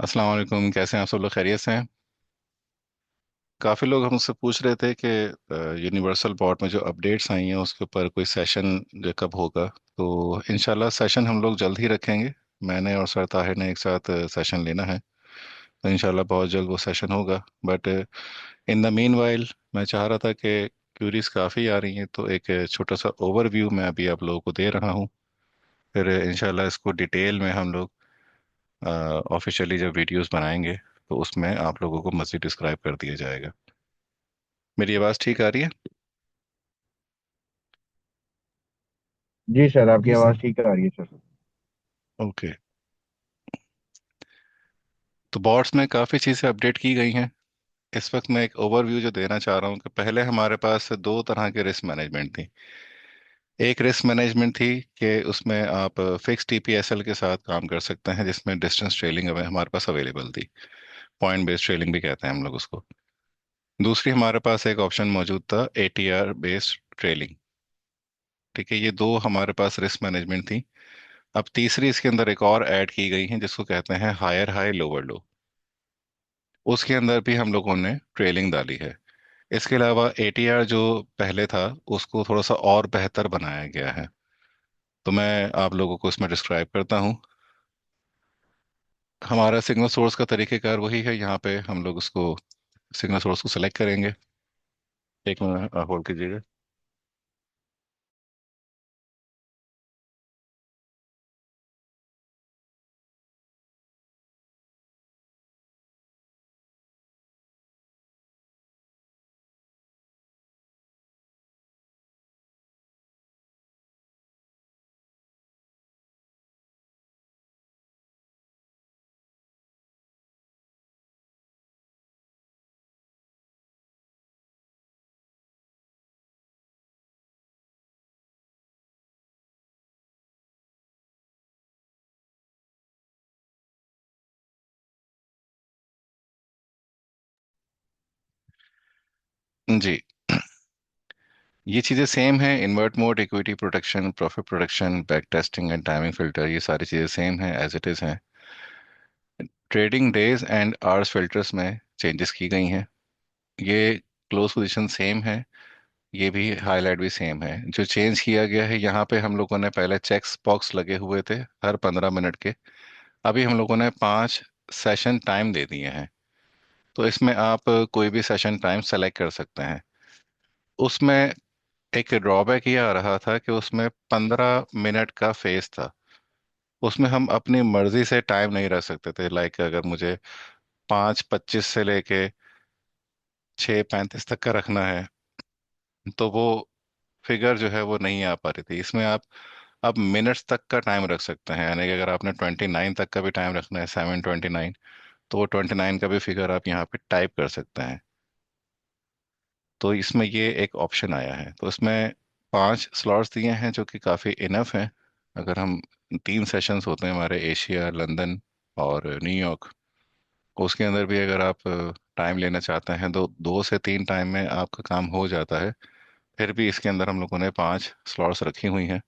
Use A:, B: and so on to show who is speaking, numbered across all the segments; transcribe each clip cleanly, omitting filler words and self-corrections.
A: अस्सलाम वालेकुम। कैसे हैं आप सब लोग? खैरियत से हैं? काफ़ी लोग हमसे पूछ रहे थे कि यूनिवर्सल बॉट में जो अपडेट्स आई हैं उसके ऊपर कोई सेशन जो कब होगा। तो इंशाल्लाह सेशन हम लोग जल्द ही रखेंगे। मैंने और सर ताहिर ने एक साथ सेशन लेना है। तो इंशाल्लाह बहुत जल्द वो सेशन होगा। But in the mean while मैं चाह रहा था कि क्यूरीज काफ़ी आ रही हैं, तो एक छोटा सा ओवरव्यू मैं अभी आप लोगों को दे रहा हूँ। फिर इंशाल्लाह इसको डिटेल में हम लोग ऑफिशियली जब वीडियोस बनाएंगे तो उसमें आप लोगों को मज़ीद डिस्क्राइब कर दिया जाएगा। मेरी आवाज़ ठीक आ रही है?
B: जी सर, आपकी आवाज़ ठीक आ रही है सर।
A: ओके। तो बॉट्स में काफ़ी चीज़ें अपडेट की गई हैं। इस वक्त मैं एक ओवरव्यू जो देना चाह रहा हूँ कि पहले हमारे पास दो तरह के रिस्क मैनेजमेंट थी। एक रिस्क मैनेजमेंट थी कि उसमें आप फिक्स टीपीएसएल के साथ काम कर सकते हैं, जिसमें डिस्टेंस ट्रेलिंग हमारे पास अवेलेबल थी। पॉइंट बेस्ड ट्रेलिंग भी कहते हैं हम लोग उसको। दूसरी हमारे पास एक ऑप्शन मौजूद था, एटीआर बेस्ड ट्रेलिंग। ठीक है, ये दो हमारे पास रिस्क मैनेजमेंट थी। अब तीसरी इसके अंदर एक और ऐड की गई है जिसको कहते हैं हायर हाई लोअर लो। उसके अंदर भी हम लोगों ने ट्रेलिंग डाली है। इसके अलावा एटीआर जो पहले था उसको थोड़ा सा और बेहतर बनाया गया है। तो मैं आप लोगों को इसमें डिस्क्राइब करता हूँ। हमारा सिग्नल सोर्स का तरीकेकार वही है। यहाँ पे हम लोग उसको सिग्नल सोर्स को सेलेक्ट करेंगे। एक मिनट होल्ड कीजिएगा। जी, ये चीज़ें सेम है। Invert mode, equity protection, profit protection, back testing and timing filter, ये सारी चीज़ें सेम है, एज इट इज़ हैं। Trading days and hours filters में चेंजेस की गई हैं। ये क्लोज पोजीशन सेम है। ये भी हाईलाइट भी सेम है। जो चेंज किया गया है, यहाँ पे हम लोगों ने पहले चेक्स बॉक्स लगे हुए थे हर 15 मिनट के। अभी हम लोगों ने 5 सेशन टाइम दे दिए हैं। तो इसमें आप कोई भी सेशन टाइम सेलेक्ट कर सकते हैं। उसमें एक ड्रॉबैक ये आ रहा था कि उसमें 15 मिनट का फेस था। उसमें हम अपनी मर्जी से टाइम नहीं रख सकते थे। लाइक अगर मुझे 5:25 से लेके 6:35 तक का रखना है तो वो फिगर जो है वो नहीं आ पा रही थी। इसमें आप मिनट्स तक का टाइम रख सकते हैं। यानी कि अगर आपने 29 तक का भी टाइम रखना है, 7:29, तो वो 29 का भी फिगर आप यहाँ पे टाइप कर सकते हैं। तो इसमें ये एक ऑप्शन आया है। तो इसमें 5 स्लॉट्स दिए हैं जो कि काफ़ी इनफ हैं। अगर हम 3 सेशंस होते हैं हमारे, एशिया, लंदन और न्यूयॉर्क, उसके अंदर भी अगर आप टाइम लेना चाहते हैं तो 2 से 3 टाइम में आपका काम हो जाता है। फिर भी इसके अंदर हम लोगों ने 5 स्लॉट्स रखी हुई हैं,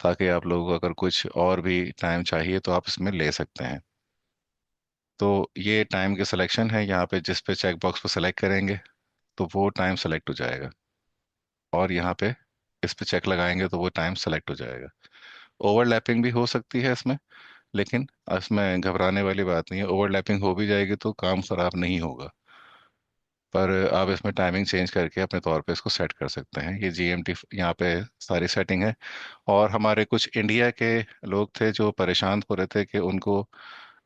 A: ताकि आप लोगों को अगर कुछ और भी टाइम चाहिए तो आप इसमें ले सकते हैं। तो ये टाइम की सिलेक्शन है। यहाँ पे जिस पे चेक बॉक्स पे सेलेक्ट करेंगे तो वो टाइम सेलेक्ट हो जाएगा। और यहाँ पे इस पे चेक लगाएंगे तो वो टाइम सेलेक्ट हो जाएगा। ओवरलैपिंग भी हो सकती है इसमें, लेकिन इसमें घबराने वाली बात नहीं है। ओवरलैपिंग हो भी जाएगी तो काम खराब नहीं होगा। पर आप इसमें टाइमिंग चेंज करके अपने तौर पे इसको सेट कर सकते हैं। ये जीएमटी यहाँ पे सारी सेटिंग है। और हमारे कुछ इंडिया के लोग थे जो परेशान हो रहे थे कि उनको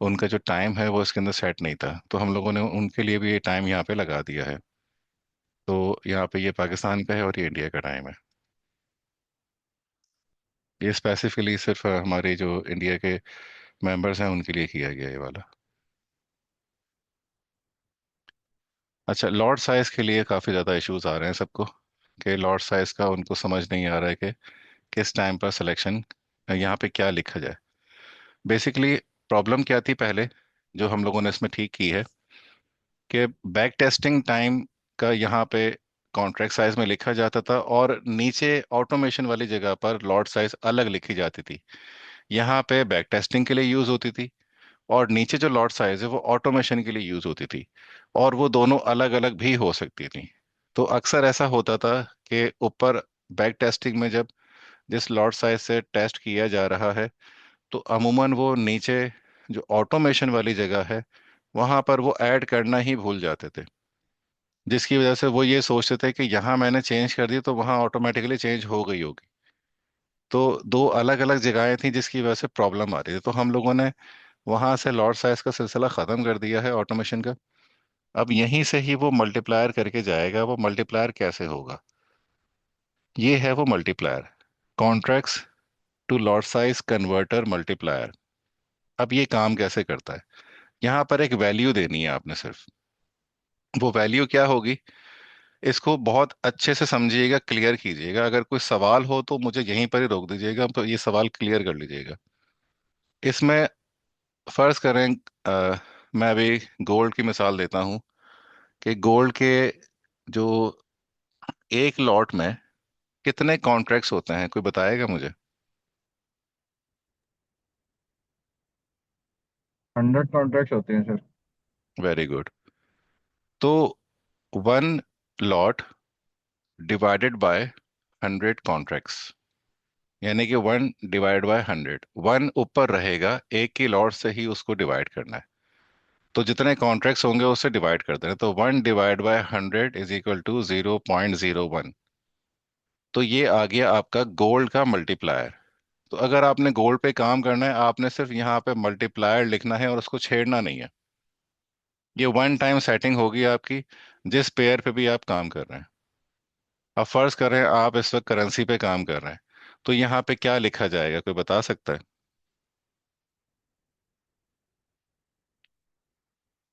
A: उनका जो टाइम है वो इसके अंदर सेट नहीं था, तो हम लोगों ने उनके लिए भी ये टाइम यहाँ पे लगा दिया है। तो यहाँ पे ये पाकिस्तान का है और ये इंडिया का टाइम है। ये स्पेसिफिकली सिर्फ हमारे जो इंडिया के मेंबर्स हैं उनके लिए किया गया है ये वाला। अच्छा, लॉट साइज के लिए काफ़ी ज़्यादा इश्यूज आ रहे हैं सबको कि लॉट साइज का उनको समझ नहीं आ रहा है कि किस टाइम पर सिलेक्शन यहाँ पे क्या लिखा जाए। बेसिकली प्रॉब्लम क्या थी पहले, जो हम लोगों ने इसमें ठीक की है, कि बैक टेस्टिंग टाइम का यहाँ पे कॉन्ट्रैक्ट साइज में लिखा जाता था और नीचे ऑटोमेशन वाली जगह पर लॉट साइज अलग लिखी जाती थी। यहाँ पे बैक टेस्टिंग के लिए यूज होती थी और नीचे जो लॉट साइज है वो ऑटोमेशन के लिए यूज होती थी, और वो दोनों अलग अलग भी हो सकती थी। तो अक्सर ऐसा होता था कि ऊपर बैक टेस्टिंग में जब जिस लॉट साइज से टेस्ट किया जा रहा है, तो अमूमन वो नीचे जो ऑटोमेशन वाली जगह है वहां पर वो ऐड करना ही भूल जाते थे, जिसकी वजह से वो ये सोचते थे कि यहाँ मैंने चेंज कर दी तो वहाँ ऑटोमेटिकली चेंज हो गई होगी। तो दो अलग अलग जगहें थी जिसकी वजह से प्रॉब्लम आ रही थी, तो हम लोगों ने वहां से लॉट साइज का सिलसिला खत्म कर दिया है ऑटोमेशन का। अब यहीं से ही वो मल्टीप्लायर करके जाएगा। वो मल्टीप्लायर कैसे होगा? ये है वो multiplier, contracts to lot size converter multiplier. अब ये काम कैसे करता है? यहाँ पर एक वैल्यू देनी है आपने सिर्फ। वो वैल्यू क्या होगी, इसको बहुत अच्छे से समझिएगा, क्लियर कीजिएगा। अगर कोई सवाल हो तो मुझे यहीं पर ही रोक दीजिएगा, तो ये सवाल क्लियर कर लीजिएगा। इसमें फर्ज करें, मैं अभी गोल्ड की मिसाल देता हूँ कि गोल्ड के जो एक लॉट में कितने कॉन्ट्रैक्ट्स होते हैं, कोई बताएगा मुझे?
B: 100 कॉन्ट्रैक्ट्स होते हैं सर।
A: Very good. तो one lot divided by 100 contracts, यानी कि 1/100। वन ऊपर रहेगा, एक की लॉट से ही उसको डिवाइड करना है। तो जितने कॉन्ट्रैक्ट्स होंगे उससे डिवाइड कर देना, तो 1/100 इज इक्वल टू 0.01। तो ये आ गया आपका गोल्ड का मल्टीप्लायर। तो अगर आपने गोल्ड पे काम करना है, आपने सिर्फ यहाँ पे मल्टीप्लायर लिखना है और उसको छेड़ना नहीं है। ये वन टाइम सेटिंग होगी आपकी, जिस पेयर पे भी आप काम कर रहे हैं। अब फर्ज करें आप इस वक्त करेंसी पे काम कर रहे हैं, तो यहाँ पे क्या लिखा जाएगा, कोई बता सकता है?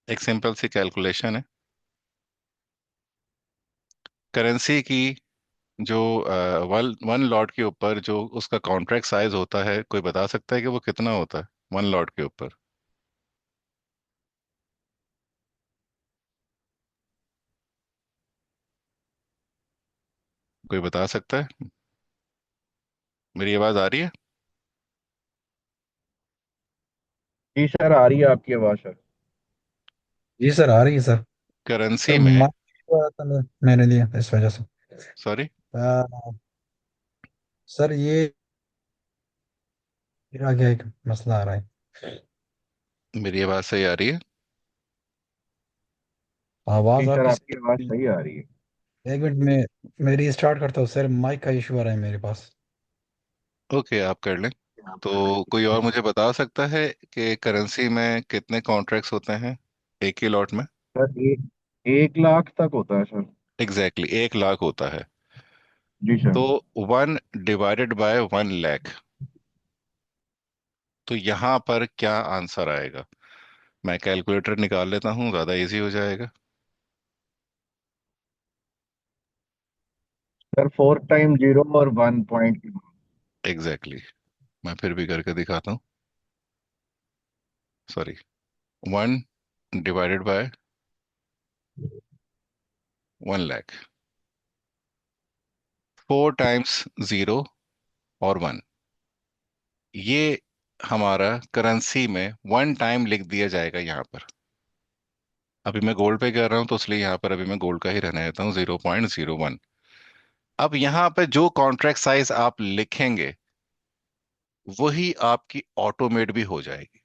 A: एक सिंपल सी कैलकुलेशन है। करेंसी की जो वन वन लॉट के ऊपर जो उसका कॉन्ट्रैक्ट साइज होता है, कोई बता सकता है कि वो कितना होता है वन लॉट के ऊपर? कोई बता सकता है? मेरी आवाज आ रही है?
B: जी सर, आ रही है आपकी आवाज़ सर।
C: जी सर, आ रही है सर।
A: करेंसी
C: सर
A: में।
C: माइक हुआ था मेरे लिए इस वजह से।
A: सॉरी।
C: आ, सर ये फिर आगे एक मसला आ रहा है।
A: मेरी आवाज सही आ रही है?
B: जी
C: आवाज़
B: सर,
C: आपकी
B: आपकी आवाज़
C: सही।
B: सही आ रही है।
C: एक मिनट में मेरी स्टार्ट करता हूँ सर, माइक का इशू आ रहा है मेरे पास।
A: ओके, आप कर लें। तो कोई और मुझे बता सकता है कि करेंसी में कितने कॉन्ट्रैक्ट्स होते हैं एक ही लॉट में?
B: सर 1 लाख तक होता है सर।
A: एग्जैक्टली 1 लाख होता है।
B: जी सर।
A: तो 1/1 लाख, तो यहाँ पर क्या आंसर आएगा? मैं कैलकुलेटर निकाल लेता हूँ, ज़्यादा इजी हो जाएगा।
B: सर 4 टाइम जीरो और 1 पॉइंट।
A: एग्जैक्टली मैं फिर भी करके दिखाता हूँ। सॉरी, 1/1 लाख, 4 टाइम्स जीरो और वन, ये हमारा करेंसी में वन टाइम लिख दिया जाएगा यहाँ पर। अभी मैं गोल्ड पे कर रहा हूँ तो इसलिए यहाँ पर अभी मैं गोल्ड का ही रहने देता हूँ, 0.01। अब यहाँ पे जो कॉन्ट्रैक्ट साइज आप लिखेंगे वही आपकी ऑटोमेट भी हो जाएगी।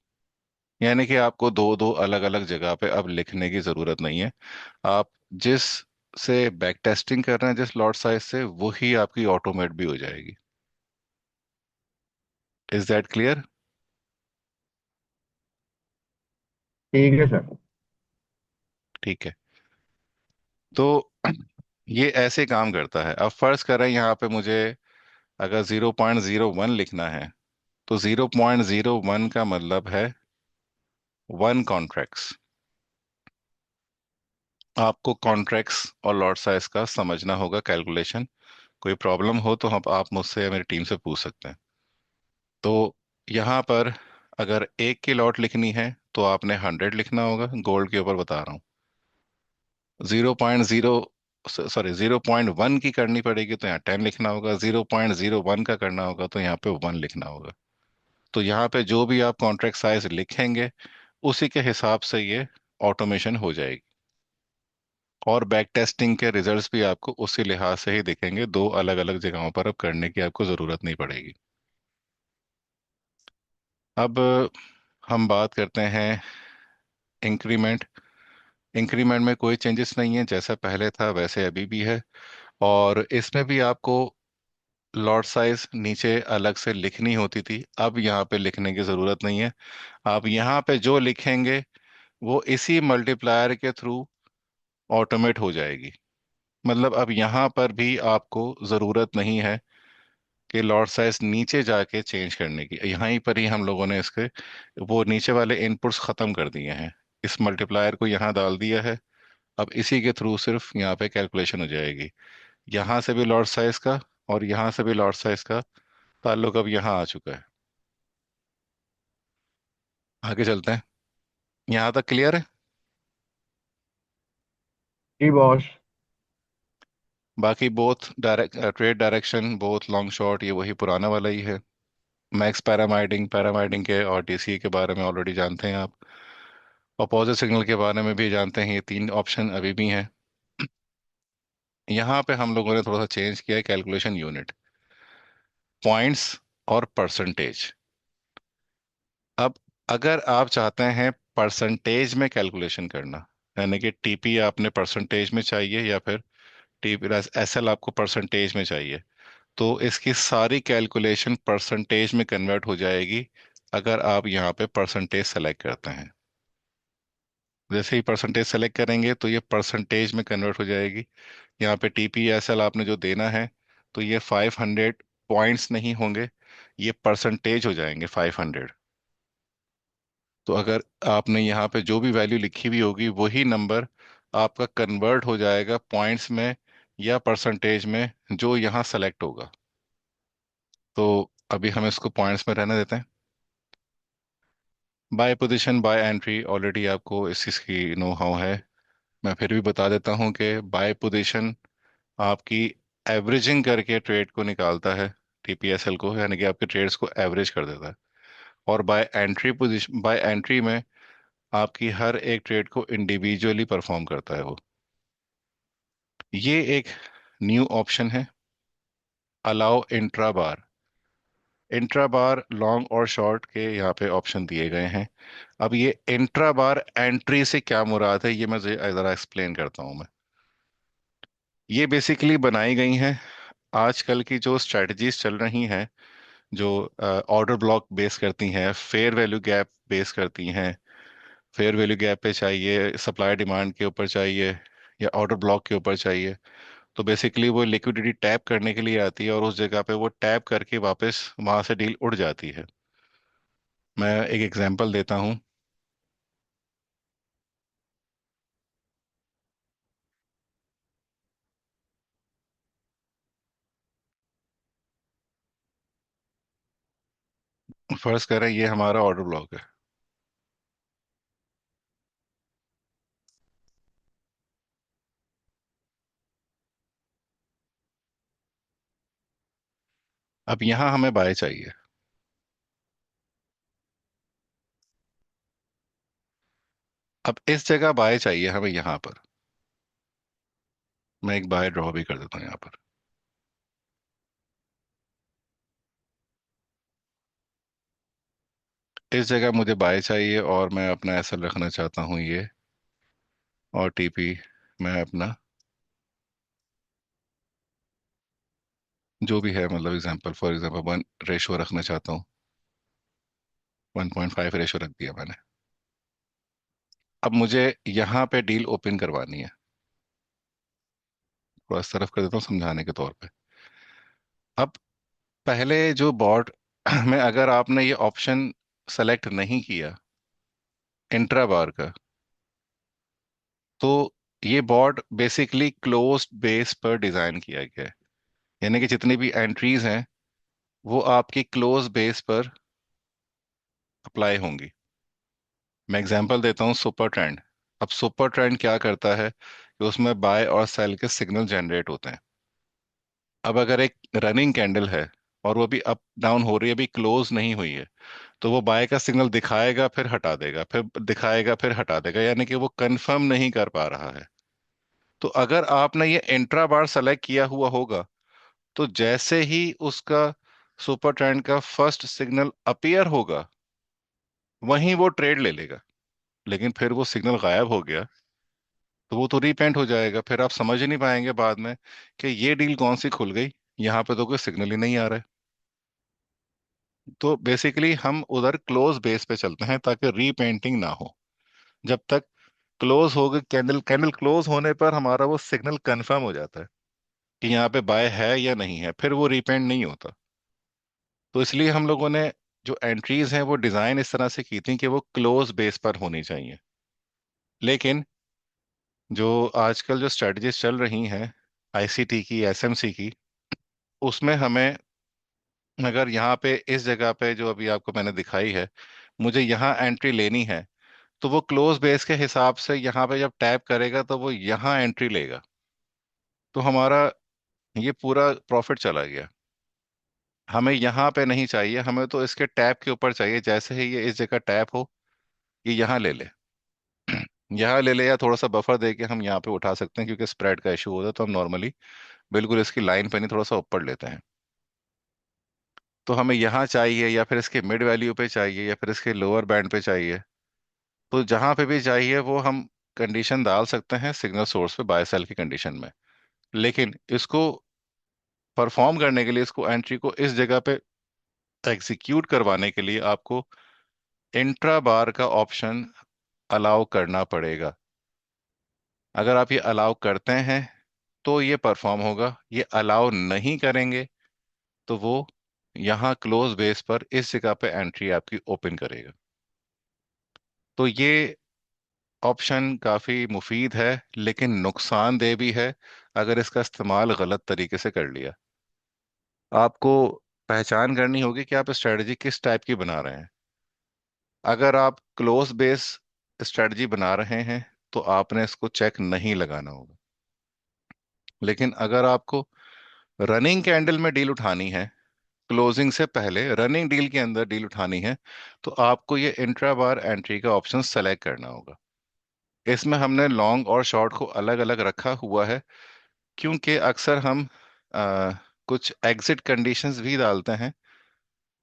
A: यानी कि आपको दो दो अलग अलग जगह पे अब लिखने की जरूरत नहीं है। आप जिस से बैक टेस्टिंग कर रहे हैं, जिस लॉट साइज से, वही आपकी ऑटोमेट भी हो जाएगी। Is that clear?
B: ठीक है सर।
A: ठीक है। तो ये ऐसे काम करता है। अब फर्ज करें यहाँ पे मुझे अगर 0.01 लिखना है, तो 0.01 का मतलब है वन कॉन्ट्रैक्ट्स। आपको कॉन्ट्रैक्ट्स और लॉट साइज का समझना होगा कैलकुलेशन। कोई प्रॉब्लम हो तो हम आप मुझसे या मेरी टीम से पूछ सकते हैं। तो यहाँ पर अगर एक की लॉट लिखनी है तो आपने 100 लिखना होगा, गोल्ड के ऊपर बता रहा हूँ। 0.0, सॉरी 0.1 की करनी पड़ेगी तो यहाँ 10 लिखना होगा। 0.01 का करना होगा तो यहाँ पे 1 लिखना होगा। तो यहाँ पे जो भी आप कॉन्ट्रैक्ट साइज लिखेंगे उसी के हिसाब से ये ऑटोमेशन हो जाएगी। और बैक टेस्टिंग के रिजल्ट्स भी आपको उसी लिहाज से ही दिखेंगे, दो अलग अलग जगहों पर अब करने की आपको ज़रूरत नहीं पड़ेगी। अब हम बात करते हैं इंक्रीमेंट। इंक्रीमेंट में कोई चेंजेस नहीं है, जैसा पहले था वैसे अभी भी है। और इसमें भी आपको लॉट साइज नीचे अलग से लिखनी होती थी, अब यहाँ पे लिखने की ज़रूरत नहीं है। आप यहाँ पे जो लिखेंगे वो इसी मल्टीप्लायर के थ्रू ऑटोमेट हो जाएगी। मतलब अब यहाँ पर भी आपको ज़रूरत नहीं है कि लॉट साइज नीचे जाके चेंज करने की, यहाँ ही पर ही हम लोगों ने इसके वो नीचे वाले इनपुट्स ख़त्म कर दिए हैं। इस मल्टीप्लायर को यहाँ डाल दिया है, अब इसी के थ्रू सिर्फ यहाँ पे कैलकुलेशन हो जाएगी। यहाँ से भी लॉट साइज का और यहाँ से भी लॉट साइज का ताल्लुक अब यहाँ आ चुका है। आगे चलते हैं। यहाँ तक क्लियर है?
B: जी बॉस।
A: बाकी both direct trade direction, both long short, ये वही पुराना वाला ही है। मैक्स पैरामाइडिंग, पैरामाइडिंग के और टीसी के बारे में ऑलरेडी जानते हैं आप। अपोजिट सिग्नल के बारे में भी जानते हैं, ये तीन ऑप्शन अभी भी हैं। यहाँ पे हम लोगों ने थोड़ा सा चेंज किया है कैलकुलेशन यूनिट, पॉइंट्स और परसेंटेज। अब अगर आप चाहते हैं परसेंटेज में कैलकुलेशन करना, यानी कि टीपी आपने परसेंटेज में चाहिए या फिर टीपी एसएल आपको परसेंटेज में चाहिए, तो इसकी सारी कैलकुलेशन परसेंटेज में कन्वर्ट हो जाएगी अगर आप यहाँ पे परसेंटेज सेलेक्ट करते हैं। जैसे ही परसेंटेज सेलेक्ट करेंगे तो ये परसेंटेज में कन्वर्ट हो जाएगी। यहाँ पे टीपीएसएल आपने जो देना है, तो ये 500 पॉइंट्स नहीं होंगे, ये परसेंटेज हो जाएंगे 500। तो अगर आपने यहाँ पे जो भी वैल्यू लिखी हुई होगी वही नंबर आपका कन्वर्ट हो जाएगा पॉइंट्स में या परसेंटेज में, जो यहाँ सेलेक्ट होगा। तो अभी हम इसको पॉइंट्स में रहने देते हैं। Buy position buy entry already आपको इस चीज़ की नो हाउ है, मैं फिर भी बता देता हूँ कि बाय पोजीशन आपकी एवरेजिंग करके ट्रेड को निकालता है, टीपीएसएल को, यानी कि आपके ट्रेड्स को एवरेज कर देता है। और buy entry position, buy entry में आपकी हर एक ट्रेड को इंडिविजुअली परफॉर्म करता है वो। ये एक न्यू ऑप्शन है, अलाउ इंट्रा बार। इंट्रा बार लॉन्ग और शॉर्ट के यहाँ पे ऑप्शन दिए गए हैं। अब ये इंट्रा बार एंट्री से क्या मुराद है, ये मैं ज़रा एक्सप्लेन करता हूँ मैं। ये बेसिकली बनाई गई हैं आजकल की जो स्ट्रेटजीज चल रही हैं, जो ऑर्डर ब्लॉक बेस करती हैं, फेयर वैल्यू गैप बेस करती हैं। फेयर वैल्यू गैप पे चाहिए, सप्लाई डिमांड के ऊपर चाहिए, या ऑर्डर ब्लॉक के ऊपर चाहिए। तो बेसिकली वो लिक्विडिटी टैप करने के लिए आती है और उस जगह पे वो टैप करके वापस वहां से डील उड़ जाती है। मैं एक एग्जांपल देता हूँ। फर्ज करें ये हमारा ऑर्डर ब्लॉक है। अब यहाँ हमें बाय चाहिए। अब इस जगह बाय चाहिए हमें यहाँ पर, मैं एक बाय ड्रॉ भी कर देता हूँ यहाँ पर। इस जगह मुझे बाय चाहिए और मैं अपना एसएल रखना चाहता हूँ ये, और टीपी मैं अपना जो भी है, मतलब एग्जांपल फॉर एग्जांपल 1 रेशो रखना चाहता हूँ, 1.5 रेशो रख दिया मैंने। अब मुझे यहाँ पे डील ओपन करवानी है, थोड़ा इस तरफ कर देता हूँ समझाने के तौर पे। अब पहले जो बॉर्ड में अगर आपने ये ऑप्शन सेलेक्ट नहीं किया इंट्रा बार का, तो ये बोर्ड बेसिकली क्लोज्ड बेस पर डिजाइन किया गया है, यानी कि जितनी भी एंट्रीज हैं वो आपकी क्लोज बेस पर अप्लाई होंगी। मैं एग्जांपल देता हूँ सुपर ट्रेंड। अब सुपर ट्रेंड क्या करता है कि उसमें बाय और सेल के सिग्नल जनरेट होते हैं। अब अगर एक रनिंग कैंडल है और वो भी अप डाउन हो रही है, अभी क्लोज नहीं हुई है, तो वो बाय का सिग्नल दिखाएगा फिर हटा देगा, फिर दिखाएगा फिर हटा देगा, यानी कि वो कंफर्म नहीं कर पा रहा है। तो अगर आपने ये इंट्रा बार सेलेक्ट किया हुआ होगा, तो जैसे ही उसका सुपर ट्रेंड का फर्स्ट सिग्नल अपीयर होगा, वहीं वो ट्रेड ले लेगा। लेकिन फिर वो सिग्नल गायब हो गया, तो वो तो रीपेंट हो जाएगा, फिर आप समझ ही नहीं पाएंगे बाद में कि ये डील कौन सी खुल गई। यहाँ पे तो कोई सिग्नल ही नहीं आ रहा है। तो बेसिकली हम उधर क्लोज बेस पे चलते हैं ताकि रीपेंटिंग ना हो। जब तक क्लोज हो गई, कैंडल कैंडल क्लोज होने पर हमारा वो सिग्नल कंफर्म हो जाता है कि यहाँ पे बाय है या नहीं है, फिर वो रीपेंट नहीं होता। तो इसलिए हम लोगों ने जो एंट्रीज हैं वो डिजाइन इस तरह से की थी कि वो क्लोज बेस पर होनी चाहिए। लेकिन जो आजकल जो स्ट्रेटजीज चल रही हैं आईसीटी की, एसएमसी की, उसमें हमें, अगर यहाँ पे इस जगह पे जो अभी आपको मैंने दिखाई है, मुझे यहाँ एंट्री लेनी है, तो वो क्लोज बेस के हिसाब से यहाँ पे जब टैप करेगा तो वो यहाँ एंट्री लेगा। तो हमारा ये पूरा प्रॉफिट चला गया। हमें यहाँ पे नहीं चाहिए, हमें तो इसके टैप के ऊपर चाहिए। जैसे ही ये इस जगह टैप हो, ये यहाँ ले ले। यहाँ ले ले, या थोड़ा सा बफर दे के हम यहाँ पे उठा सकते हैं, क्योंकि स्प्रेड का इशू होता है, तो हम नॉर्मली बिल्कुल इसकी लाइन पे नहीं, थोड़ा सा ऊपर लेते हैं। तो हमें यहाँ चाहिए, या फिर इसके मिड वैल्यू पे चाहिए, या फिर इसके लोअर बैंड पे चाहिए। तो जहां पे भी चाहिए वो हम कंडीशन डाल सकते हैं सिग्नल सोर्स पे, बाय सेल की कंडीशन में। लेकिन इसको परफॉर्म करने के लिए, इसको एंट्री को इस जगह पे एग्जीक्यूट करवाने के लिए आपको इंट्रा बार का ऑप्शन अलाउ करना पड़ेगा। अगर आप ये अलाउ करते हैं तो ये परफॉर्म होगा, ये अलाउ नहीं करेंगे तो वो यहाँ क्लोज बेस पर इस जगह पे एंट्री आपकी ओपन करेगा। तो ये ऑप्शन काफी मुफीद है, लेकिन नुकसानदेह भी है अगर इसका इस्तेमाल गलत तरीके से कर लिया। आपको पहचान करनी होगी कि आप स्ट्रेटजी किस टाइप की बना रहे हैं। अगर आप क्लोज बेस स्ट्रेटजी बना रहे हैं तो आपने इसको चेक नहीं लगाना होगा। लेकिन अगर आपको रनिंग कैंडल में डील उठानी है, क्लोजिंग से पहले रनिंग डील के अंदर डील उठानी है, तो आपको ये इंट्रा बार एंट्री का ऑप्शन सेलेक्ट करना होगा। इसमें हमने लॉन्ग और शॉर्ट को अलग अलग रखा हुआ है, क्योंकि अक्सर हम आ, कुछ एग्जिट कंडीशंस भी डालते हैं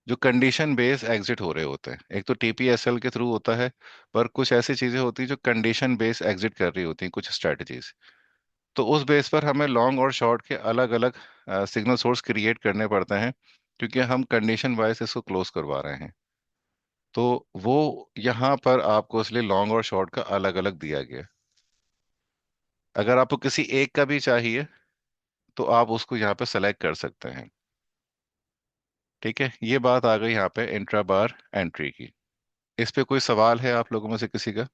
A: जो कंडीशन बेस्ड एग्जिट हो रहे होते हैं। एक तो टीपीएसएल के थ्रू होता है, पर कुछ ऐसी चीजें होती हैं जो कंडीशन बेस्ड एग्जिट कर रही होती हैं, कुछ स्ट्रेटजीज। तो उस बेस पर हमें लॉन्ग और शॉर्ट के अलग अलग सिग्नल सोर्स क्रिएट करने पड़ते हैं, क्योंकि हम कंडीशन वाइज इसको क्लोज करवा रहे हैं। तो वो यहाँ पर आपको इसलिए लॉन्ग और शॉर्ट का अलग अलग दिया गया है। अगर आपको किसी एक का भी चाहिए तो आप उसको यहाँ पे सेलेक्ट कर सकते हैं। ठीक है, ये बात आ गई यहाँ पे इंट्रा बार एंट्री की। इस पे कोई सवाल है आप लोगों में से किसी का?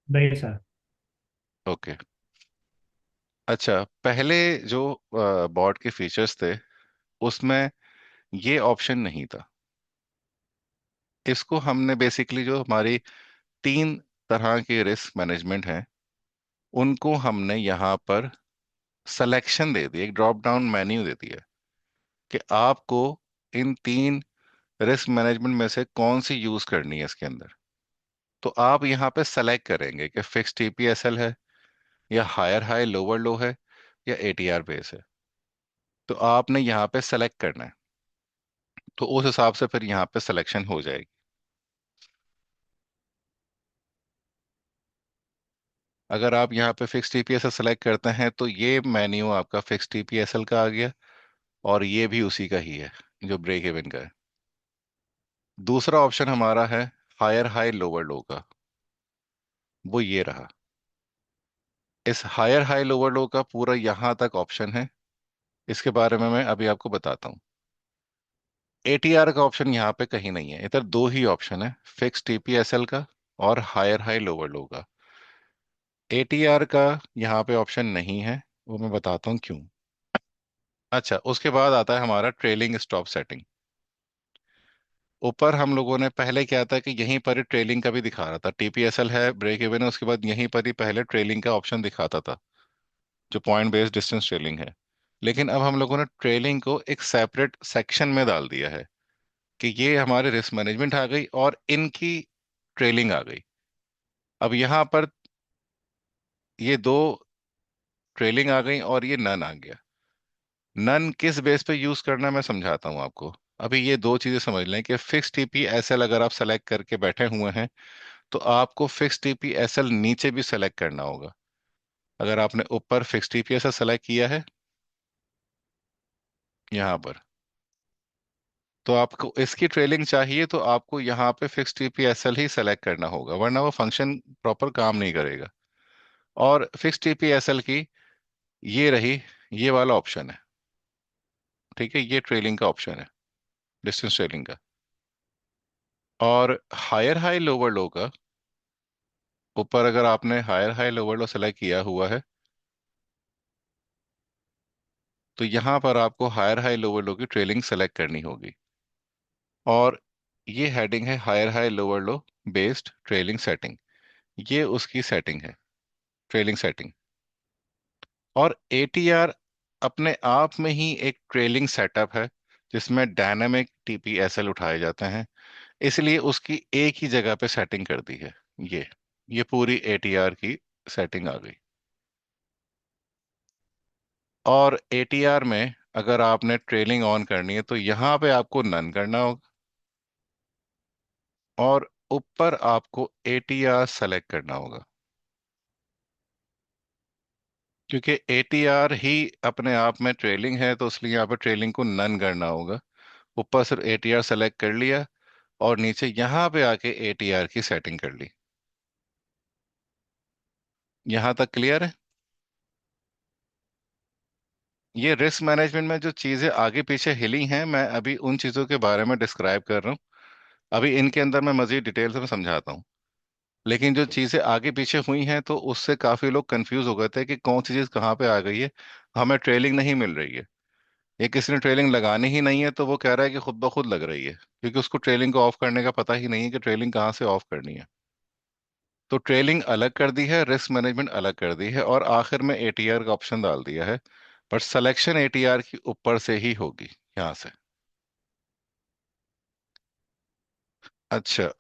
D: नहीं सर।
A: ओके। अच्छा, पहले जो बॉट के फीचर्स थे उसमें ये ऑप्शन नहीं था। इसको हमने बेसिकली, जो हमारी तीन तरह के रिस्क मैनेजमेंट हैं, उनको हमने यहाँ पर सिलेक्शन दे दी, एक ड्रॉप डाउन मेन्यू दे दिया कि आपको इन तीन रिस्क मैनेजमेंट में से कौन सी यूज करनी है इसके अंदर। तो आप यहाँ पे सेलेक्ट करेंगे कि फिक्स टीपीएसएल है, या हायर हाई लोअर लो है, या एटीआर बेस है। तो आपने यहाँ पे सेलेक्ट करना है, तो उस हिसाब से फिर यहाँ पे सिलेक्शन हो जाएगी। अगर आप यहाँ पे फिक्स टीपीएसएल सेलेक्ट करते हैं तो ये मेन्यू आपका फिक्स टीपीएसएल का आ गया, और ये भी उसी का ही है जो ब्रेक इवन का है। दूसरा ऑप्शन हमारा है हायर हाई लोअर लो का, वो ये रहा। इस हायर हाई लोअर लो का पूरा यहाँ तक ऑप्शन है, इसके बारे में मैं अभी आपको बताता हूँ। एटीआर का ऑप्शन यहाँ पे कहीं नहीं है, इधर दो ही ऑप्शन है, फिक्स टीपीएसएल का और हायर हाई लोअर लो का। एटीआर का यहाँ पे ऑप्शन नहीं है, वो मैं बताता हूँ क्यों। अच्छा, उसके बाद आता है हमारा ट्रेलिंग स्टॉप सेटिंग। ऊपर हम लोगों ने पहले क्या था कि यहीं पर ही ट्रेलिंग का भी दिखा रहा था, टीपीएसएल है, ब्रेक इवन है, उसके बाद यहीं पर ही पहले ट्रेलिंग का ऑप्शन दिखाता था, जो पॉइंट बेस्ड डिस्टेंस ट्रेलिंग है। लेकिन अब हम लोगों ने ट्रेलिंग को एक सेपरेट सेक्शन में डाल दिया है कि ये हमारे रिस्क मैनेजमेंट आ गई और इनकी ट्रेलिंग आ गई। अब यहाँ पर ये दो ट्रेलिंग आ गई और ये नन आ गया। नन किस बेस पे यूज करना है मैं समझाता हूँ आपको। अभी ये दो चीजें समझ लें कि फिक्स टीपी एसएल अगर आप सेलेक्ट करके बैठे हुए हैं तो आपको फिक्स टीपी एसएल नीचे भी सेलेक्ट करना होगा। अगर आपने ऊपर फिक्स टीपी एसएल सेलेक्ट किया है यहाँ पर, तो आपको इसकी ट्रेलिंग चाहिए तो आपको यहाँ पे फिक्स टीपीएसएल ही सेलेक्ट करना होगा, वरना वो फंक्शन प्रॉपर काम नहीं करेगा। और फिक्स टीपीएसएल की ये रही, ये वाला ऑप्शन है। ठीक है, ये ट्रेलिंग का ऑप्शन है, डिस्टेंस ट्रेलिंग का। और हायर हाई लोअर लो का, ऊपर अगर आपने higher high lower low select किया हुआ है तो यहाँ पर आपको हायर हाई लोअर लो की ट्रेलिंग सेलेक्ट करनी होगी। और ये हेडिंग है higher high lower low based trailing setting. ये उसकी सेटिंग है, ट्रेलिंग सेटिंग। और एटीआर अपने आप में ही एक ट्रेलिंग सेटअप है जिसमें डायनामिक टीपीएसएल उठाए जाते हैं, इसलिए उसकी एक ही जगह पे सेटिंग कर दी है। ये पूरी एटीआर की सेटिंग आ गई। और एटीआर में अगर आपने ट्रेलिंग ऑन करनी है तो यहाँ पे आपको नन करना होगा और ऊपर आपको एटीआर सेलेक्ट करना होगा, क्योंकि एटीआर ही अपने आप में ट्रेलिंग है तो इसलिए यहाँ पे ट्रेलिंग को नन करना होगा। ऊपर सिर्फ एटीआर सेलेक्ट कर लिया और नीचे यहां पे आके एटीआर की सेटिंग कर ली। यहां तक क्लियर है? ये रिस्क मैनेजमेंट में जो चीजें आगे पीछे हिली हैं मैं अभी उन चीजों के बारे में डिस्क्राइब कर रहा हूँ। अभी इनके अंदर मैं मजीद डिटेल से मैं समझाता हूँ। लेकिन जो चीजें आगे पीछे हुई हैं तो उससे काफी लोग कंफ्यूज हो गए थे कि कौन सी चीज कहाँ पे आ गई है, हमें ट्रेलिंग नहीं मिल रही है। ये किसी ने ट्रेलिंग लगानी ही नहीं है तो वो कह रहा है कि खुद ब खुद लग रही है, क्योंकि उसको ट्रेलिंग को ऑफ करने का पता ही नहीं है कि ट्रेलिंग कहाँ से ऑफ करनी है। तो ट्रेलिंग अलग कर दी है, रिस्क मैनेजमेंट अलग कर दी है और आखिर में एटीआर का ऑप्शन डाल दिया है। पर सिलेक्शन एटीआर की ऊपर से ही होगी, यहां से। अच्छा,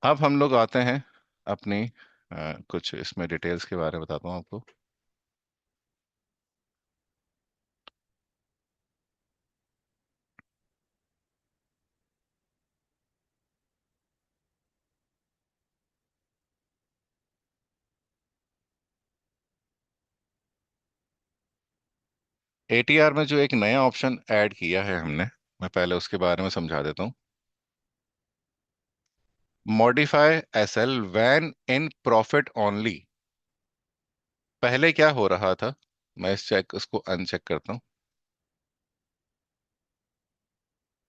A: अब हम लोग आते हैं अपनी कुछ इसमें डिटेल्स के बारे में बताता हूँ आपको। एटीआर में जो एक नया ऑप्शन ऐड किया है हमने, मैं पहले उसके बारे में समझा देता हूँ। Modify SL when in profit only. पहले क्या हो रहा था, मैं इसको अनचेक करता हूँ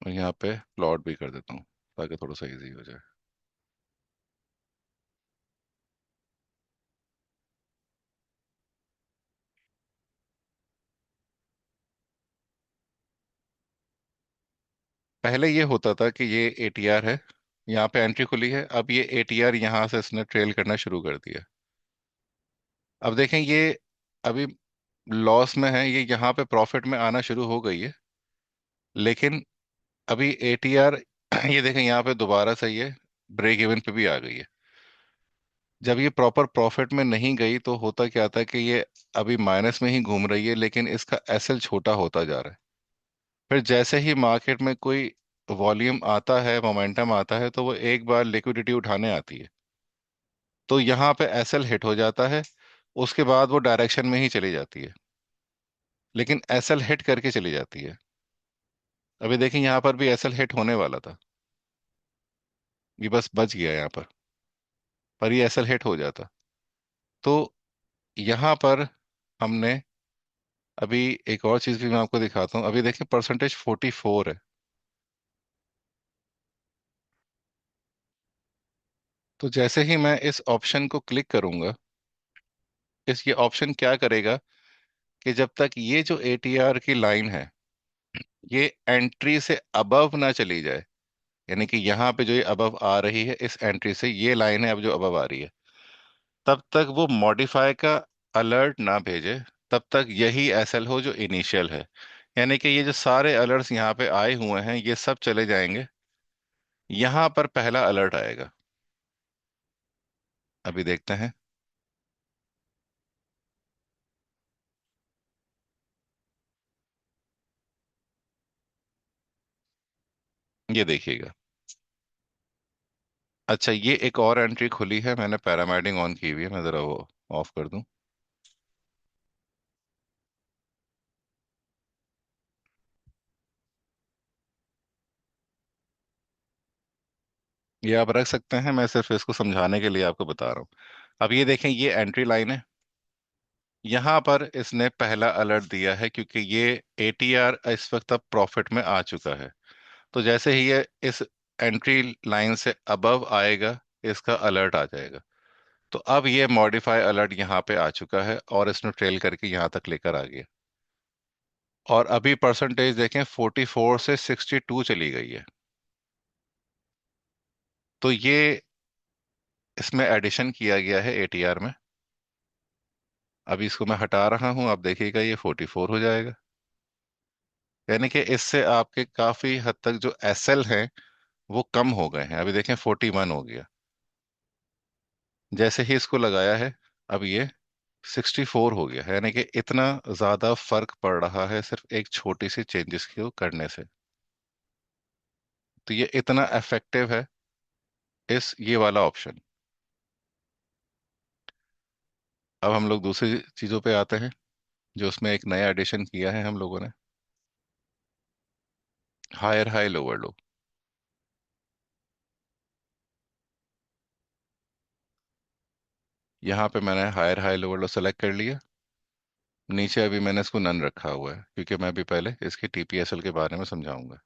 A: और यहाँ पे प्लॉट भी कर देता हूँ ताकि थोड़ा सा इजी हो जाए। पहले ये होता था कि ये एटीआर है, यहाँ पे एंट्री खुली है, अब ये एटीआर यहाँ से इसने ट्रेल करना शुरू कर दिया। अब देखें ये अभी लॉस में है, ये यहाँ पे प्रॉफिट में आना शुरू हो गई है। लेकिन अभी एटीआर ये देखें यहाँ पे दोबारा से ये ब्रेक इवन पे भी आ गई है। जब ये प्रॉपर प्रॉफिट में नहीं गई तो होता क्या था कि ये अभी माइनस में ही घूम रही है लेकिन इसका एसएल छोटा होता जा रहा है। फिर जैसे ही मार्केट में कोई वॉल्यूम आता है, मोमेंटम आता है, तो वो एक बार लिक्विडिटी उठाने आती है, तो यहाँ पे एसएल हिट हो जाता है। उसके बाद वो डायरेक्शन में ही चली जाती है, लेकिन एसएल हिट करके चली जाती है। अभी देखिए यहाँ पर भी एसएल हिट होने वाला था, ये बस बच गया यहाँ पर ये एसएल हिट हो जाता। तो यहाँ पर हमने अभी एक और चीज भी मैं आपको दिखाता हूँ। अभी देखिए परसेंटेज 44 है। तो जैसे ही मैं इस ऑप्शन को क्लिक करूंगा, इस ये ऑप्शन क्या करेगा कि जब तक ये जो एटीआर की लाइन है ये एंट्री से अबव ना चली जाए, यानी कि यहाँ पे जो ये अबव आ रही है इस एंट्री से, ये लाइन है अब जो अबव आ रही है, तब तक वो मॉडिफाई का अलर्ट ना भेजे तब तक यही एसएल हो जो इनिशियल है। यानी कि ये जो सारे अलर्ट्स यहाँ पे आए हुए हैं ये सब चले जाएंगे, यहाँ पर पहला अलर्ट आएगा। अभी देखते हैं। ये देखिएगा। अच्छा, ये एक और एंट्री खुली है, मैंने पैरामेडिंग ऑन की हुई है, मैं जरा वो ऑफ कर दूं। ये आप रख सकते हैं, मैं सिर्फ इसको समझाने के लिए आपको बता रहा हूँ। अब ये देखें, ये एंट्री लाइन है। यहाँ पर इसने पहला अलर्ट दिया है क्योंकि ये एटीआर इस वक्त अब प्रॉफिट में आ चुका है। तो जैसे ही ये इस एंट्री लाइन से अबव आएगा, इसका अलर्ट आ जाएगा। तो अब ये मॉडिफाई अलर्ट यहाँ पे आ चुका है और इसने ट्रेल करके यहाँ तक लेकर आ गया। और अभी परसेंटेज देखें, 44 से 62 चली गई है। तो ये इसमें एडिशन किया गया है एटीआर में। अभी इसको मैं हटा रहा हूं, आप देखिएगा ये 44 हो जाएगा। यानी कि इससे आपके काफी हद तक जो एसएल हैं वो कम हो गए हैं। अभी देखें 41 हो गया। जैसे ही इसको लगाया है, अब ये 64 हो गया है। यानी कि इतना ज्यादा फर्क पड़ रहा है सिर्फ एक छोटी सी चेंजेस को करने से। तो ये इतना इफेक्टिव है इस ये वाला ऑप्शन। अब हम लोग दूसरी चीजों पे आते हैं जो उसमें एक नया एडिशन किया है हम लोगों ने। Higher high lower low. यहाँ पे मैंने higher high lower low select कर लिया। नीचे अभी मैंने इसको नन रखा हुआ है क्योंकि मैं अभी पहले इसकी टीपीएसएल के बारे में समझाऊंगा।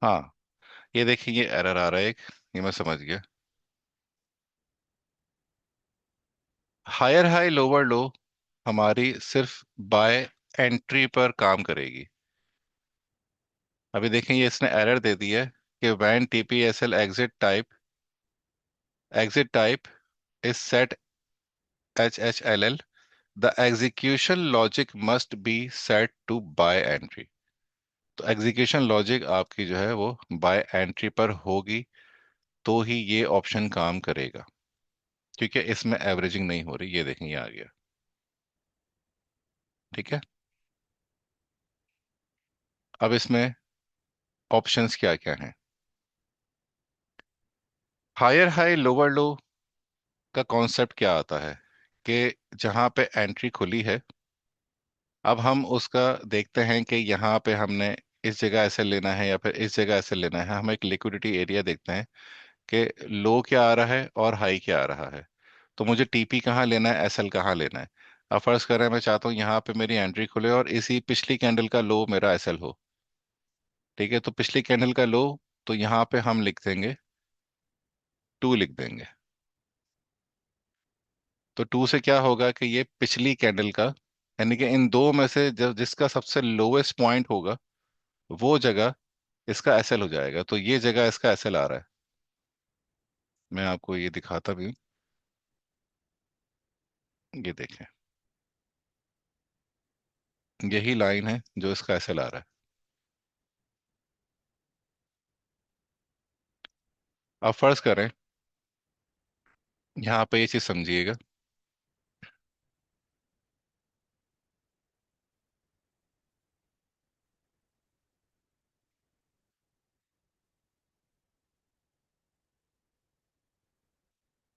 A: हाँ, ये देखिए ये एरर आ रहा है एक। ये मैं समझ गया। हायर हाई लोअर लो हमारी सिर्फ बाय एंट्री पर काम करेगी। अभी देखें ये इसने एरर दे दी है कि when TPSL exit type is set HHLL, the execution logic must be set to by entry. तो एग्जीक्यूशन लॉजिक आपकी जो है वो बाय एंट्री पर होगी, तो ही ये ऑप्शन काम करेगा। क्योंकि इसमें एवरेजिंग नहीं हो रही, ये देखें ये आ गया। ठीक है। अब इसमें ऑप्शंस क्या क्या हैं। हायर हाई लोअर लो का कॉन्सेप्ट क्या आता है कि जहां पे एंट्री खुली है, अब हम उसका देखते हैं कि यहाँ पे हमने इस जगह ऐसे लेना है या फिर इस जगह ऐसे लेना है। हम एक लिक्विडिटी एरिया देखते हैं कि लो क्या आ रहा है और हाई क्या आ रहा है। तो मुझे टीपी कहाँ लेना है, एसएल कहाँ लेना है। अब फर्ज करें मैं चाहता हूँ यहाँ पे मेरी एंट्री खुले और इसी पिछली कैंडल का लो मेरा एसएल हो। ठीक है, तो पिछली कैंडल का लो, तो यहाँ पे हम लिख देंगे 2 लिख देंगे। तो 2 से क्या होगा कि ये पिछली कैंडल का, यानी कि इन दो में से जिसका सबसे लोवेस्ट पॉइंट होगा वो जगह इसका एसएल हो जाएगा। तो ये जगह इसका एसएल आ रहा है। मैं आपको ये दिखाता भी हूँ। ये देखें, यही लाइन है जो इसका एसएल आ रहा है। अब फर्ज करें, यहाँ पे ये चीज समझिएगा।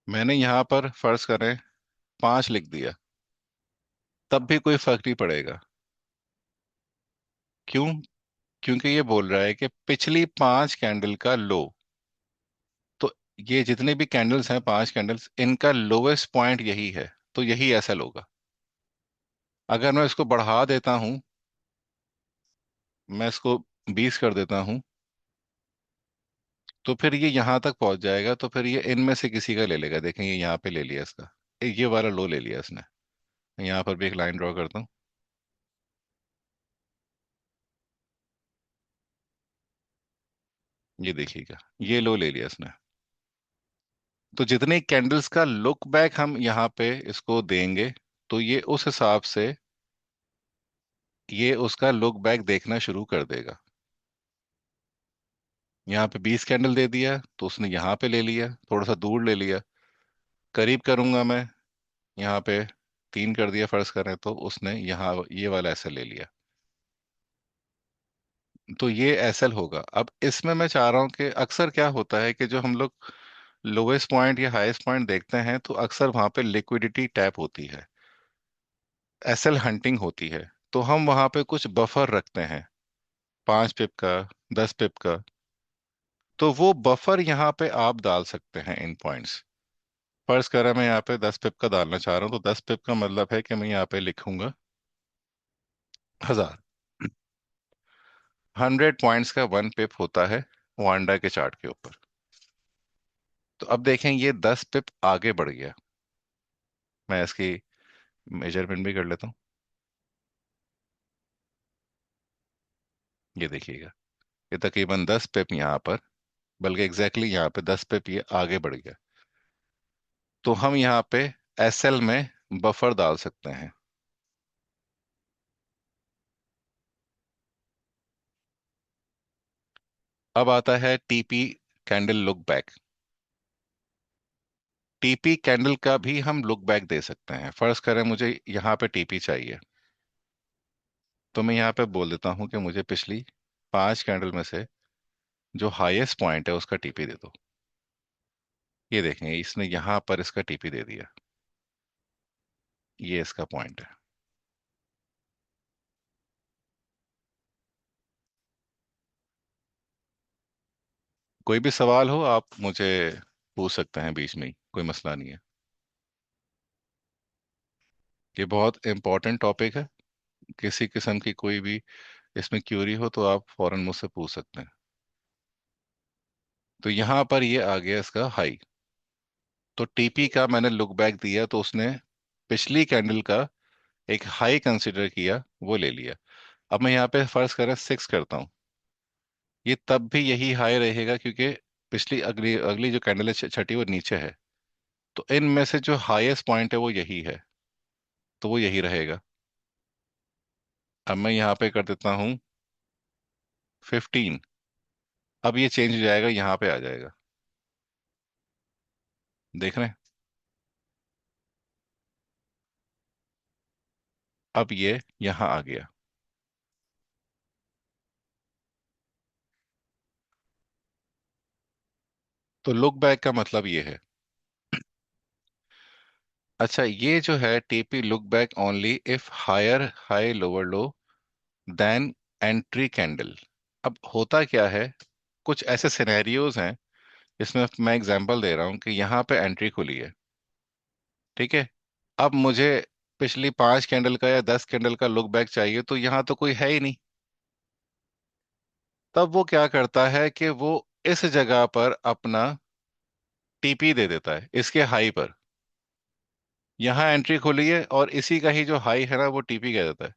A: मैंने यहाँ पर फर्ज करें 5 लिख दिया, तब भी कोई फर्क नहीं पड़ेगा। क्यों? क्योंकि ये बोल रहा है कि पिछली 5 कैंडल का लो। तो ये जितने भी कैंडल्स हैं, 5 कैंडल्स, इनका लोवेस्ट पॉइंट यही है, तो यही ऐसा होगा। अगर मैं इसको बढ़ा देता हूं, मैं इसको 20 कर देता हूं, तो फिर ये यहां तक पहुंच जाएगा। तो फिर ये इनमें से किसी का ले लेगा। देखें, ये यहाँ पे ले लिया इसका, ये वाला लो ले लिया इसने। यहाँ पर भी एक लाइन ड्रॉ करता हूँ। ये देखिएगा, ये लो ले लिया इसने। तो जितने कैंडल्स का लुक बैक हम यहाँ पे इसको देंगे, तो ये उस हिसाब से ये उसका लुक बैक देखना शुरू कर देगा। यहाँ पे 20 कैंडल दे दिया, तो उसने यहाँ पे ले लिया, थोड़ा सा दूर ले लिया। करीब करूंगा मैं, यहाँ पे 3 कर दिया फर्ज करें, तो उसने यहाँ ये वाला एसएल ले लिया। तो ये एसएल होगा। अब इसमें मैं चाह रहा हूँ कि अक्सर क्या होता है कि जो हम लोग लोवेस्ट पॉइंट या हाईएस्ट पॉइंट देखते हैं, तो अक्सर वहां पे लिक्विडिटी टैप होती है, एसएल हंटिंग होती है। तो हम वहां पे कुछ बफर रखते हैं, 5 पिप का, 10 पिप का। तो वो बफर यहाँ पे आप डाल सकते हैं इन पॉइंट्स। फर्ज करें मैं यहाँ पे 10 पिप का डालना चाह रहा हूँ, तो 10 पिप का मतलब है कि मैं यहाँ पे लिखूंगा 1000। 100 पॉइंट्स का 1 पिप होता है वांडा के चार्ट के ऊपर। तो अब देखें, ये 10 पिप आगे बढ़ गया। मैं इसकी मेजरमेंट भी कर लेता हूँ। ये देखिएगा, ये तकरीबन 10 पिप यहाँ पर, बल्कि एग्जैक्टली यहाँ पे 10 पिप ये आगे बढ़ गया। तो हम यहाँ पे एसएल में बफर डाल सकते हैं। अब आता है TP candle look back. TP candle का भी हम लुक बैक दे सकते हैं। फर्ज करें मुझे यहाँ पे टीपी चाहिए, तो मैं यहाँ पे बोल देता हूँ कि मुझे पिछली 5 कैंडल में से जो हाईएस्ट पॉइंट है उसका टीपी दे दो। ये देखें, इसने यहाँ पर इसका टीपी दे दिया। ये इसका पॉइंट है। कोई भी सवाल हो आप मुझे पूछ सकते हैं बीच में ही, कोई मसला नहीं है। ये बहुत इंपॉर्टेंट टॉपिक है। किसी किस्म की कोई भी इसमें क्यूरी हो तो आप फौरन मुझसे पूछ सकते हैं। तो यहाँ पर ये आ गया इसका हाई। तो टीपी का मैंने लुक बैक दिया, तो उसने पिछली कैंडल का एक हाई कंसिडर किया, वो ले लिया। अब मैं यहाँ पे फर्ज करें 6 करता हूँ, ये तब भी यही हाई रहेगा, क्योंकि पिछली अगली अगली जो कैंडल है छठी, वो नीचे है। तो इनमें से जो हाईएस्ट पॉइंट है वो यही है, तो वो यही रहेगा। अब मैं यहाँ पे कर देता हूँ 15। अब ये चेंज हो जाएगा, यहाँ पे आ जाएगा। देख रहे हैं? अब ये यहाँ आ गया। तो लुक बैक का मतलब ये है। अच्छा, ये जो है TP look back only if higher high lower low than entry candle. अब होता क्या है, कुछ ऐसे सिनेरियोज हैं, इसमें मैं एग्जांपल दे रहा हूं कि यहाँ पे एंट्री खुली है, ठीक है। अब मुझे पिछली 5 कैंडल का या 10 कैंडल का लुक बैक चाहिए, तो यहाँ तो कोई है ही नहीं। तब वो क्या करता है कि वो इस जगह पर अपना टीपी दे देता है, इसके हाई पर। यहाँ एंट्री खुली है और इसी का ही जो हाई है ना, वो टीपी कह देता है,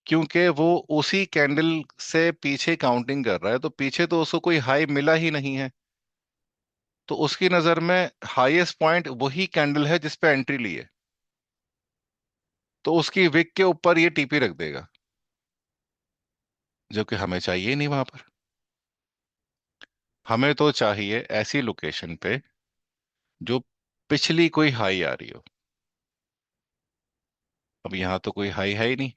A: क्योंकि वो उसी कैंडल से पीछे काउंटिंग कर रहा है। तो पीछे तो उसको कोई हाई मिला ही नहीं है, तो उसकी नजर में हाईएस्ट पॉइंट वही कैंडल है जिस पे एंट्री ली है। तो उसकी विक के ऊपर ये टीपी रख देगा, जो कि हमें चाहिए ही नहीं वहां पर। हमें तो चाहिए ऐसी लोकेशन पे जो पिछली कोई हाई आ रही हो। अब यहाँ तो कोई हाई है ही नहीं।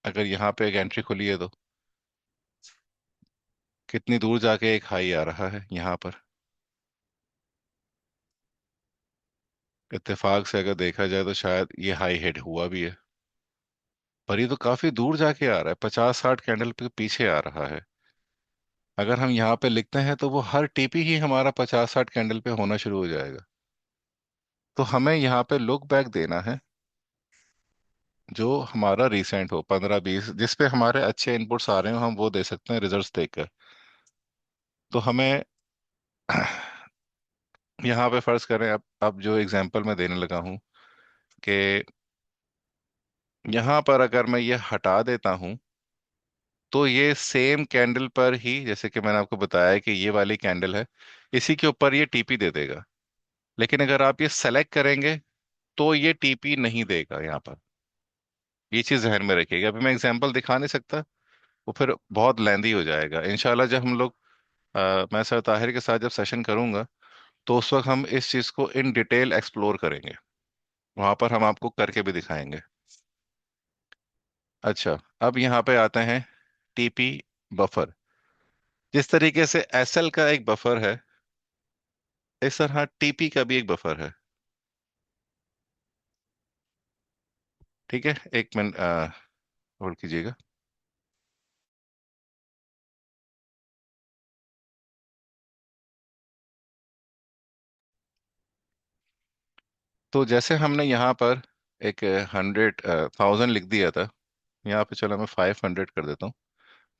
A: अगर यहाँ पे एक एंट्री खुली है, तो कितनी दूर जाके एक हाई आ रहा है यहाँ पर। इत्तेफाक से अगर देखा जाए तो शायद ये हाई हिट हुआ भी है, पर ये तो काफी दूर जाके आ रहा है, 50-60 कैंडल पे पीछे आ रहा है। अगर हम यहाँ पे लिखते हैं तो वो हर टीपी ही हमारा 50-60 कैंडल पे होना शुरू हो जाएगा। तो हमें यहाँ पे लुक बैक देना है जो हमारा रिसेंट हो, 15-20, जिसपे हमारे अच्छे इनपुट्स आ रहे हो, हम वो दे सकते हैं रिजल्ट्स देखकर। तो हमें यहाँ पे फर्ज करें, अब जो एग्जांपल मैं देने लगा हूँ कि यहाँ पर अगर मैं ये हटा देता हूँ तो ये सेम कैंडल पर ही, जैसे कि मैंने आपको बताया कि ये वाली कैंडल है, इसी के ऊपर ये टीपी दे देगा। लेकिन अगर आप ये सेलेक्ट करेंगे तो ये टीपी नहीं देगा यहाँ पर। ये चीज ध्यान में रखिएगा। अभी मैं एग्जांपल दिखा नहीं सकता, वो फिर बहुत लेंदी हो जाएगा। इंशाल्लाह जब हम लोग मैं सर ताहिर के साथ जब सेशन करूंगा तो उस वक्त हम इस चीज को इन डिटेल एक्सप्लोर करेंगे, वहां पर हम आपको करके भी दिखाएंगे। अच्छा, अब यहाँ पे आते हैं टीपी बफर। जिस तरीके से एसएल का एक बफर है, इस तरह टीपी का भी एक बफर है। ठीक है, एक मिनट होल्ड कीजिएगा। तो जैसे हमने यहाँ पर एक 100,000 लिख दिया था, यहाँ पे चलो मैं 500 कर देता हूँ।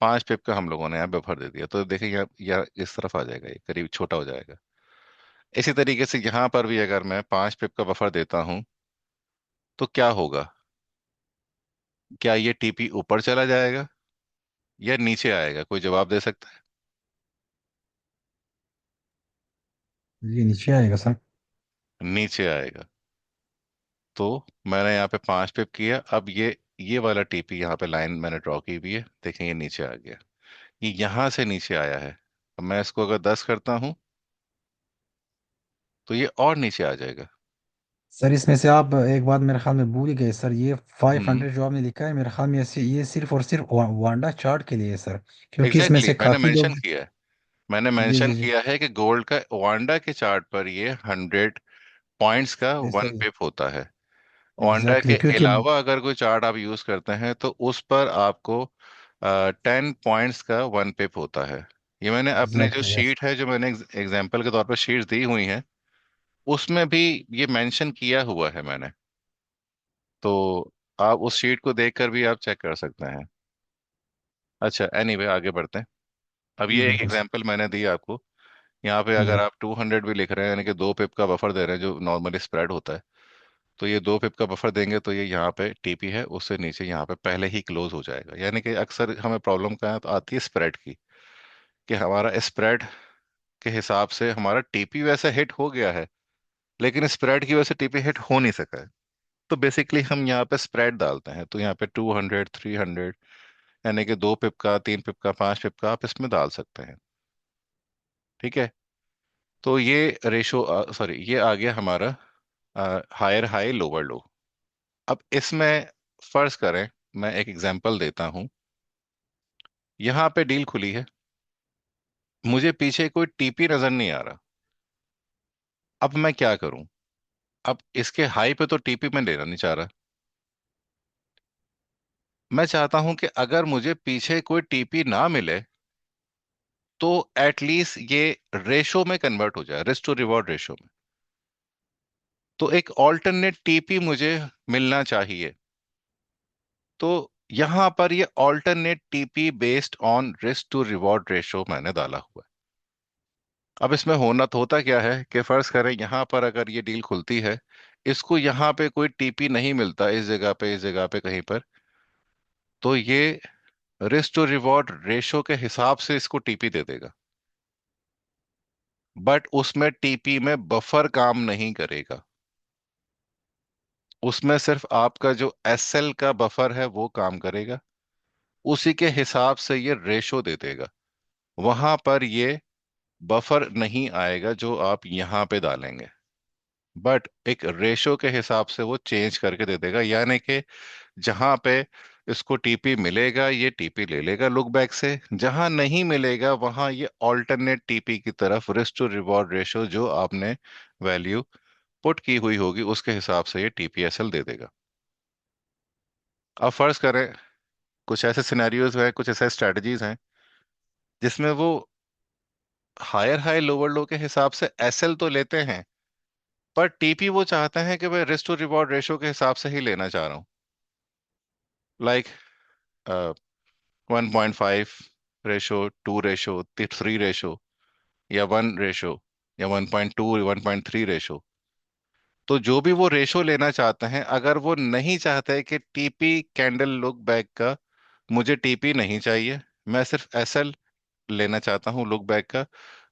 A: 5 पिप का हम लोगों ने यहाँ बफर दे दिया, तो देखिए यहाँ इस तरफ आ जाएगा, ये करीब छोटा हो जाएगा। इसी तरीके से यहाँ पर भी अगर मैं 5 पिप का बफर देता हूँ तो क्या होगा? क्या ये टीपी ऊपर चला जाएगा या नीचे आएगा? कोई जवाब दे सकता
C: ये नीचे आएगा सर।
A: है? नीचे आएगा। तो मैंने यहाँ पे 5 पिप किया, अब ये वाला टीपी यहाँ पे लाइन मैंने ड्रॉ की हुई है, देखें ये नीचे आ गया। ये यहाँ से नीचे आया है। अब मैं इसको अगर 10 करता हूँ तो ये और नीचे आ जाएगा।
C: सर इसमें से आप एक बात मेरे ख्याल में भूल ही गए सर, ये फाइव
A: हम्म।
C: हंड्रेड जो आपने लिखा है मेरे ख्याल में ये सिर्फ और सिर्फ वांडा चार्ट के लिए है सर, क्योंकि इसमें
A: एग्जैक्टली
C: से
A: मैंने
C: काफी
A: मेंशन
C: लोग।
A: किया है। मैंने
C: जी
A: मेंशन
C: जी जी।
A: किया है कि गोल्ड का वांडा के चार्ट पर ये 100 पॉइंट्स का
C: जी
A: वन
C: सर।
A: पिप होता है। वांडा के
C: एग्जैक्टली क्योंकि।
A: अलावा अगर कोई चार्ट आप यूज करते हैं तो उस पर आपको 10 पॉइंट्स का वन पिप होता है। ये मैंने अपने जो
C: एग्जैक्टली यस।
A: शीट है, जो मैंने एग्जाम्पल के तौर पर शीट्स दी हुई हैं, उसमें भी ये मेंशन किया हुआ है मैंने। तो आप उस शीट को देखकर भी आप चेक कर सकते हैं। अच्छा, एनीवे आगे बढ़ते हैं। अब
C: जी
A: ये एक
C: बिल्कुल सर।
A: एग्जांपल मैंने दी आपको। यहाँ पे अगर
C: जी।
A: आप 200 भी लिख रहे हैं, यानी कि 2 पिप का बफर दे रहे हैं जो नॉर्मली स्प्रेड होता है, तो ये 2 पिप का बफर देंगे तो ये यहाँ पे टीपी है, उससे नीचे यहाँ पे पहले ही क्लोज हो जाएगा। यानी कि अक्सर हमें प्रॉब्लम कहाँ तो आती है स्प्रेड की, कि हमारा स्प्रेड के हिसाब से हमारा टीपी वैसे हिट हो गया है, लेकिन स्प्रेड की वजह से टीपी हिट हो नहीं सका है। तो बेसिकली हम यहाँ पे स्प्रेड डालते हैं, तो यहाँ पे 200, 300, यानी कि 2 पिप का, 3 पिप का, 5 पिप का आप इसमें डाल सकते हैं। ठीक है। तो ये रेशो, सॉरी, ये आ गया हमारा हायर हाई लोअर लो। अब इसमें फर्ज करें, मैं एक एग्जांपल देता हूं। यहाँ पे डील खुली है, मुझे पीछे कोई टीपी नजर नहीं आ रहा। अब मैं क्या करूं? अब इसके हाई पे तो टीपी मैं लेना नहीं चाह रहा। मैं चाहता हूं कि अगर मुझे पीछे कोई टीपी ना मिले तो एटलीस्ट ये रेशो में कन्वर्ट हो जाए, रिस्क टू रिवॉर्ड रेशो में। तो एक ऑल्टरनेट टीपी मुझे मिलना चाहिए। तो यहां पर ये alternate TP based on risk to reward ratio मैंने डाला हुआ है। अब इसमें होना तो होता क्या है कि फर्ज करें यहां पर अगर ये डील खुलती है, इसको यहां पे कोई टीपी नहीं मिलता, इस जगह पे, इस जगह पे कहीं पर, तो ये रिस्क टू रिवॉर्ड रेशो के हिसाब से इसको टीपी दे देगा। बट उसमें टीपी में बफर काम नहीं करेगा। उसमें सिर्फ आपका जो एसएल का बफर है वो काम करेगा। उसी के हिसाब से ये रेशो दे देगा। वहां पर ये बफर नहीं आएगा जो आप यहां पे डालेंगे, बट एक रेशो के हिसाब से वो चेंज करके दे देगा। यानी कि जहां पे इसको टीपी मिलेगा ये टीपी ले लेगा लुक बैक से, जहां नहीं मिलेगा वहां ये ऑल्टरनेट टीपी की तरफ रिस्क टू रिवॉर्ड रेशो जो आपने वैल्यू पुट की हुई होगी उसके हिसाब से ये टीपीएसएल दे देगा। अब फर्ज करें कुछ ऐसे सिनेरियोज हैं, कुछ ऐसे स्ट्रेटजीज हैं जिसमें वो हायर हाई लोअर लो के हिसाब से एसएल तो लेते हैं, पर टीपी वो चाहते हैं कि मैं रिस्क टू रिवॉर्ड रेशो के हिसाब से ही लेना चाह रहा हूँ। लाइक 1.5 रेशो, 2 रेशो, 3 रेशो, या 1 रेशो, या 1.2, 1.3 रेशो। तो जो भी वो रेशो लेना चाहते हैं, अगर वो नहीं चाहते कि टीपी कैंडल लुक बैक का, मुझे टीपी नहीं चाहिए, मैं सिर्फ एसएल लेना चाहता हूँ लुक बैक का,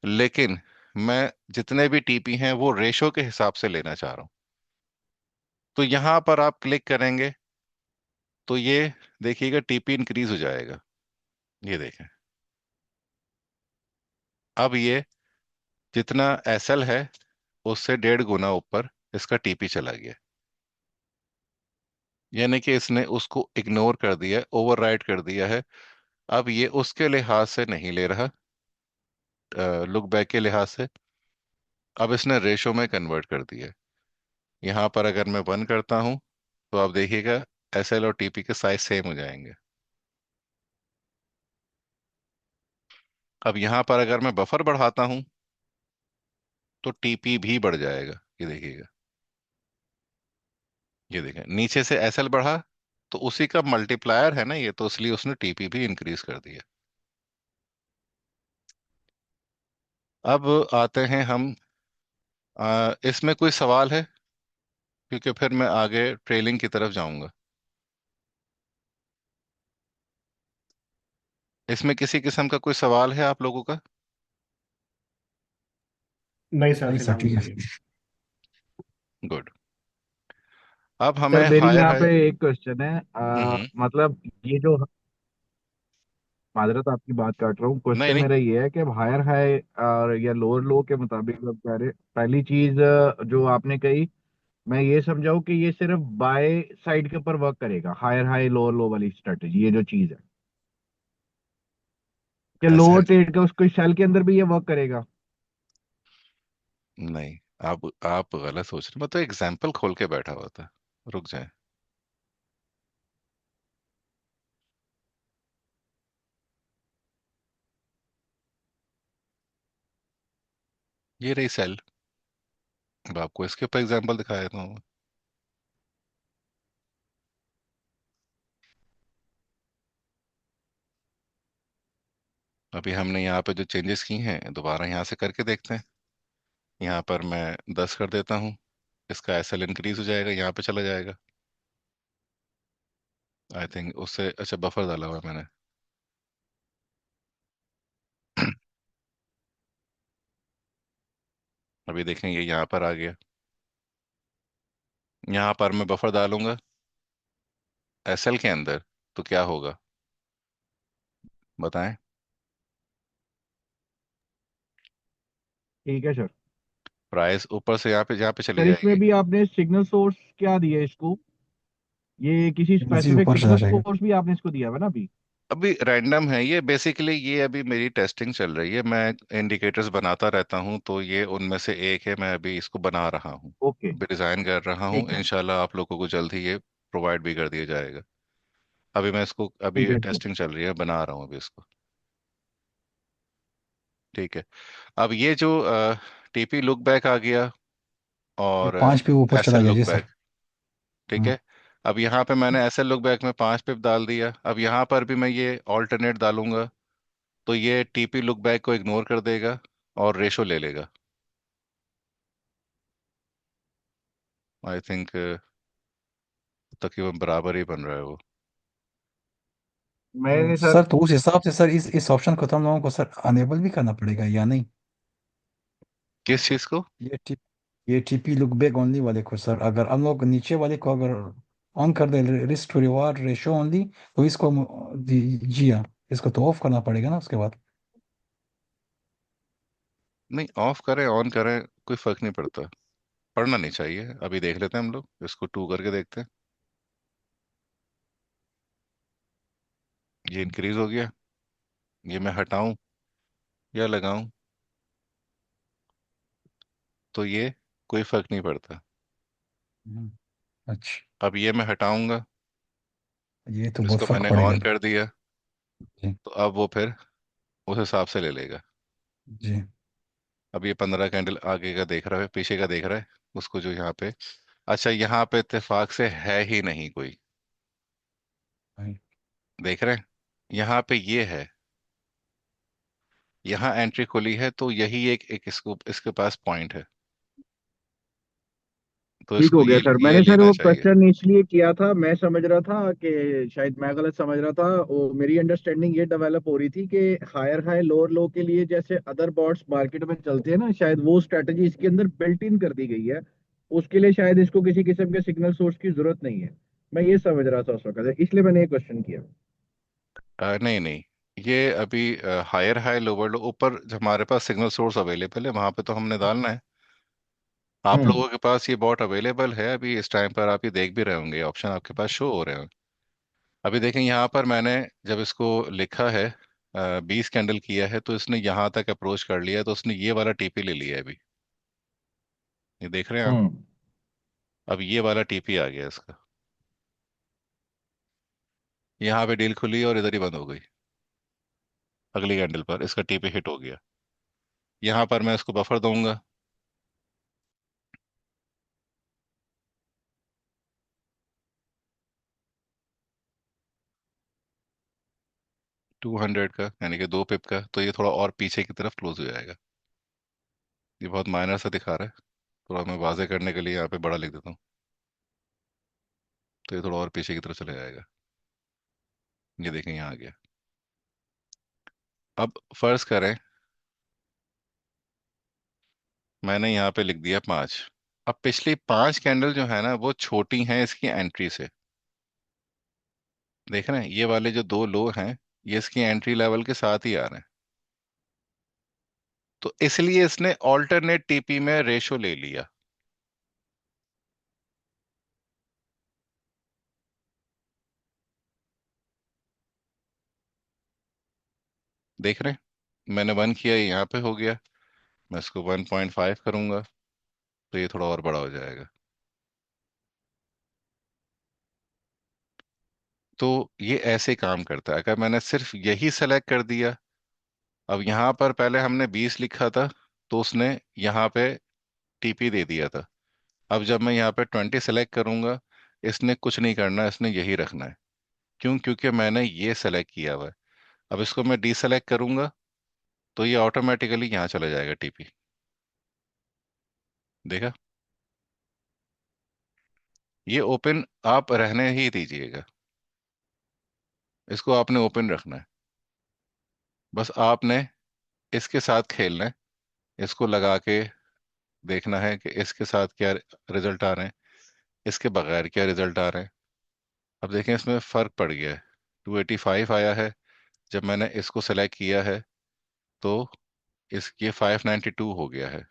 A: लेकिन मैं जितने भी टीपी हैं वो रेशो के हिसाब से लेना चाह रहा हूँ, तो यहां पर आप क्लिक करेंगे तो ये देखिएगा टीपी इंक्रीज हो जाएगा। ये देखें, अब ये जितना एसएल है उससे 1.5 गुना ऊपर इसका टीपी चला गया। यानी कि इसने उसको इग्नोर कर दिया, ओवरराइड कर दिया है। अब ये उसके लिहाज से नहीं ले रहा, लुक बैक के लिहाज से, अब इसने रेशो में कन्वर्ट कर दिया। यहाँ पर अगर मैं 1 करता हूँ तो आप देखिएगा एसएल और टीपी के साइज सेम हो जाएंगे। अब यहाँ पर अगर मैं बफर बढ़ाता हूँ तो टीपी भी बढ़ जाएगा। ये देखिएगा, ये देखें नीचे से एसएल बढ़ा तो उसी का मल्टीप्लायर है ना ये, तो इसलिए उसने टीपी भी इंक्रीज कर दिया। अब आते हैं हम, इसमें कोई सवाल है? क्योंकि फिर मैं आगे ट्रेलिंग की तरफ जाऊंगा। इसमें किसी किस्म का कोई सवाल है आप लोगों का?
D: नहीं सर,
C: नहीं सर,
D: फिलहाल
C: ठीक है।
D: नहीं।
A: गुड। अब
B: सर
A: हमें
B: मेरी
A: हायर
B: यहाँ
A: हाई।
B: पे एक क्वेश्चन है।
A: हम्म।
B: मतलब ये जो, माजरत आपकी बात काट रहा हूँ,
A: नहीं
B: क्वेश्चन
A: नहीं,
B: मेरा ये है कि अब हायर हाई और या लोअर लो के मुताबिक आप कह रहे, पहली चीज जो आपने कही, मैं ये समझाऊं कि ये सिर्फ बाय साइड के ऊपर वर्क करेगा, हायर हाई लोअर लो वाली स्ट्रेटेजी, ये जो चीज है, कि
A: ऐसा
B: लोअर ट्रेड का उसको सेल के अंदर भी ये वर्क करेगा?
A: नहीं, आप गलत सोच रहे, मैं तो एग्जाम्पल खोल के बैठा हुआ था। रुक जाए। ये रही सेल। अब आपको इसके ऊपर एग्जाम्पल दिखाया था। अभी हमने यहाँ पे जो चेंजेस की हैं दोबारा यहाँ से करके देखते हैं। यहाँ पर मैं 10 कर देता हूँ, इसका एसएल इंक्रीज हो जाएगा, यहाँ पे चला जाएगा। आई थिंक उससे अच्छा बफर डाला हुआ है मैंने। अभी देखें ये यहाँ पर आ गया। यहाँ पर मैं बफर डालूंगा एसएल के अंदर, तो क्या होगा बताएं?
B: ठीक है सर।
A: प्राइस ऊपर से यहाँ पे चली
B: सर इसमें
A: जाएगी।
B: भी आपने सिग्नल सोर्स क्या दिया है इसको? ये किसी
C: जी,
B: स्पेसिफिक
C: ऊपर चला
B: सिग्नल
C: जाएगा।
B: सोर्स भी आपने इसको दिया हुआ है ना अभी?
A: अभी रैंडम है ये, बेसिकली ये अभी मेरी टेस्टिंग चल रही है, मैं इंडिकेटर्स बनाता रहता हूँ, तो ये उनमें से एक है। मैं अभी इसको बना रहा हूँ,
B: ओके।
A: अभी डिजाइन कर रहा हूँ।
B: ठीक है।
A: इंशाल्लाह आप लोगों को जल्द ही ये प्रोवाइड भी कर दिया जाएगा। अभी मैं इसको, अभी
B: ठीक है सर।
A: टेस्टिंग चल रही है, बना रहा हूँ अभी इसको। ठीक है। अब ये जो टीपी लुक बैक आ गया
C: ये
A: और
C: 5 पे ऊपर चला
A: एसएल
C: गया
A: लुक
C: जी सर।
A: बैक, ठीक
C: हाँ।
A: है। अब यहाँ पे मैंने एसएल लुक बैक में 5 पिप डाल दिया, अब यहाँ पर भी मैं ये ऑल्टरनेट डालूंगा, तो ये टीपी लुक बैक को इग्नोर कर देगा और रेशो ले लेगा। आई थिंक तकरीबन बराबर ही बन रहा है वो।
C: तो
B: मैंने सर,
C: सर, तो उस हिसाब से सर इस ऑप्शन को तो हम लोगों को सर अनेबल भी करना पड़ेगा या नहीं?
A: किस चीज को?
C: ये टी ये टीपी लुक बैक ओनली वाले को सर, अगर हम लोग नीचे वाले को अगर ऑन कर दे, risk to reward ratio only, तो इसको जी हाँ, इसको तो ऑफ करना पड़ेगा ना उसके बाद।
A: नहीं, ऑफ करें ऑन करें कोई फर्क नहीं पड़ता, पढ़ना नहीं चाहिए। अभी देख लेते हैं हम लोग, इसको 2 करके देखते हैं। ये इंक्रीज हो गया, ये मैं हटाऊं या लगाऊं? तो ये कोई फर्क नहीं पड़ता।
C: हम्म, अच्छा,
A: अब ये मैं हटाऊंगा,
C: ये तो बहुत
A: इसको
C: फर्क
A: मैंने
C: पड़ेगा।
A: ऑन कर दिया,
C: जी।
A: तो अब वो फिर उस हिसाब से ले लेगा।
C: जी।
A: अब ये 15 कैंडल आगे का देख रहा है, पीछे का देख रहा है, उसको जो यहाँ पे, अच्छा यहाँ पे इत्तेफाक से है ही नहीं कोई,
C: भाई,
A: देख रहे हैं, यहाँ पे ये है, यहाँ एंट्री खुली है, तो यही एक इसको इसके पास पॉइंट है, तो
B: ठीक हो
A: इसको
B: गया सर।
A: ये
B: मैंने सर
A: लेना
B: वो
A: चाहिए।
B: क्वेश्चन इसलिए किया था, मैं समझ रहा था कि शायद मैं गलत समझ रहा था। वो मेरी अंडरस्टैंडिंग ये डेवलप हो रही थी कि हायर हाई लोअर लो के लिए जैसे अदर बॉट्स मार्केट में चलते हैं ना, शायद वो स्ट्रेटजी इसके अंदर बिल्ट इन कर दी गई है। उसके लिए शायद इसको किसी किस्म के सिग्नल सोर्स की जरूरत नहीं है। मैं ये समझ रहा था उस वक्त, इसलिए मैंने ये क्वेश्चन किया।
A: नहीं नहीं, ये अभी हायर हाई लोअर लो, ऊपर जब हमारे पास सिग्नल सोर्स अवेलेबल है वहां पे तो हमने डालना है। आप
B: हम्म।
A: लोगों के पास ये बॉट अवेलेबल है अभी इस टाइम पर, आप ये देख भी रहे होंगे, ऑप्शन आपके पास शो हो रहे हैं। अभी देखें यहाँ पर मैंने जब इसको लिखा है 20 कैंडल किया है, तो इसने यहाँ तक अप्रोच कर लिया है, तो उसने ये वाला टीपी ले लिया है अभी, ये देख रहे हैं आप।
B: हम्म।
A: अब ये वाला टीपी आ गया इसका, यहाँ पे डील खुली और इधर ही बंद हो गई, अगली कैंडल पर इसका टीपी हिट हो गया। यहाँ पर मैं इसको बफर दूंगा, 200 का, यानी कि 2 पिप का, तो ये थोड़ा और पीछे की तरफ क्लोज हो जाएगा। ये बहुत माइनर सा दिखा रहा है, थोड़ा मैं वाजे करने के लिए यहाँ पे बड़ा लिख देता हूँ, तो ये थोड़ा और पीछे की तरफ चले जाएगा। ये देखें यहाँ आ गया। अब फर्ज करें मैंने यहाँ पे लिख दिया 5, अब पिछली 5 कैंडल जो है ना वो छोटी हैं इसकी एंट्री से, देख रहे हैं ये वाले जो 2 लो हैं, ये इसकी एंट्री लेवल के साथ ही आ रहे हैं, तो इसलिए इसने ऑल्टरनेट टीपी में रेशो ले लिया। देख रहे हैं मैंने 1 किया, ये यहाँ पे हो गया, मैं इसको 1.5 करूंगा, तो ये थोड़ा और बड़ा हो जाएगा। तो ये ऐसे काम करता है, अगर मैंने सिर्फ यही सेलेक्ट कर दिया, अब यहाँ पर पहले हमने 20 लिखा था, तो उसने यहाँ पे टीपी दे दिया था। अब जब मैं यहाँ पे 20 सेलेक्ट करूंगा, इसने कुछ नहीं करना, इसने यही रखना है। क्यों? क्योंकि मैंने ये सेलेक्ट किया हुआ है। अब इसको मैं डी सेलेक्ट करूंगा, तो ये ऑटोमेटिकली यहाँ चला जाएगा टीपी, देखा। ये ओपन आप रहने ही दीजिएगा, इसको आपने ओपन रखना है, बस आपने इसके साथ खेलना है, इसको लगा के देखना है कि इसके साथ क्या रिजल्ट आ रहे हैं, इसके बगैर क्या रिजल्ट आ रहे हैं। अब देखें इसमें फर्क पड़ गया है, 285 आया है जब मैंने इसको सेलेक्ट किया है, तो इस ये 592 हो गया है,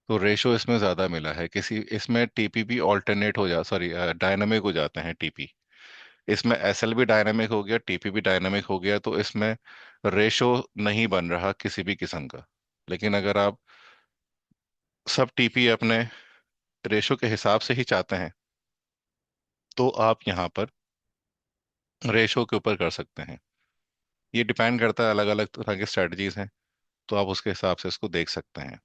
A: तो रेशो इसमें ज़्यादा मिला है। किसी इसमें टीपी भी ऑल्टरनेट हो जा, सॉरी डायनामिक हो जाते हैं टीपी, इसमें एसएल भी डायनामिक हो गया, टीपी भी डायनामिक हो गया, तो इसमें रेशो नहीं बन रहा किसी भी किस्म का। लेकिन अगर आप सब टीपी अपने रेशो के हिसाब से ही चाहते हैं, तो आप यहाँ पर रेशो के ऊपर कर सकते हैं। ये डिपेंड करता है, अलग अलग तरह की स्ट्रेटजीज हैं, तो आप उसके हिसाब से इसको देख सकते हैं।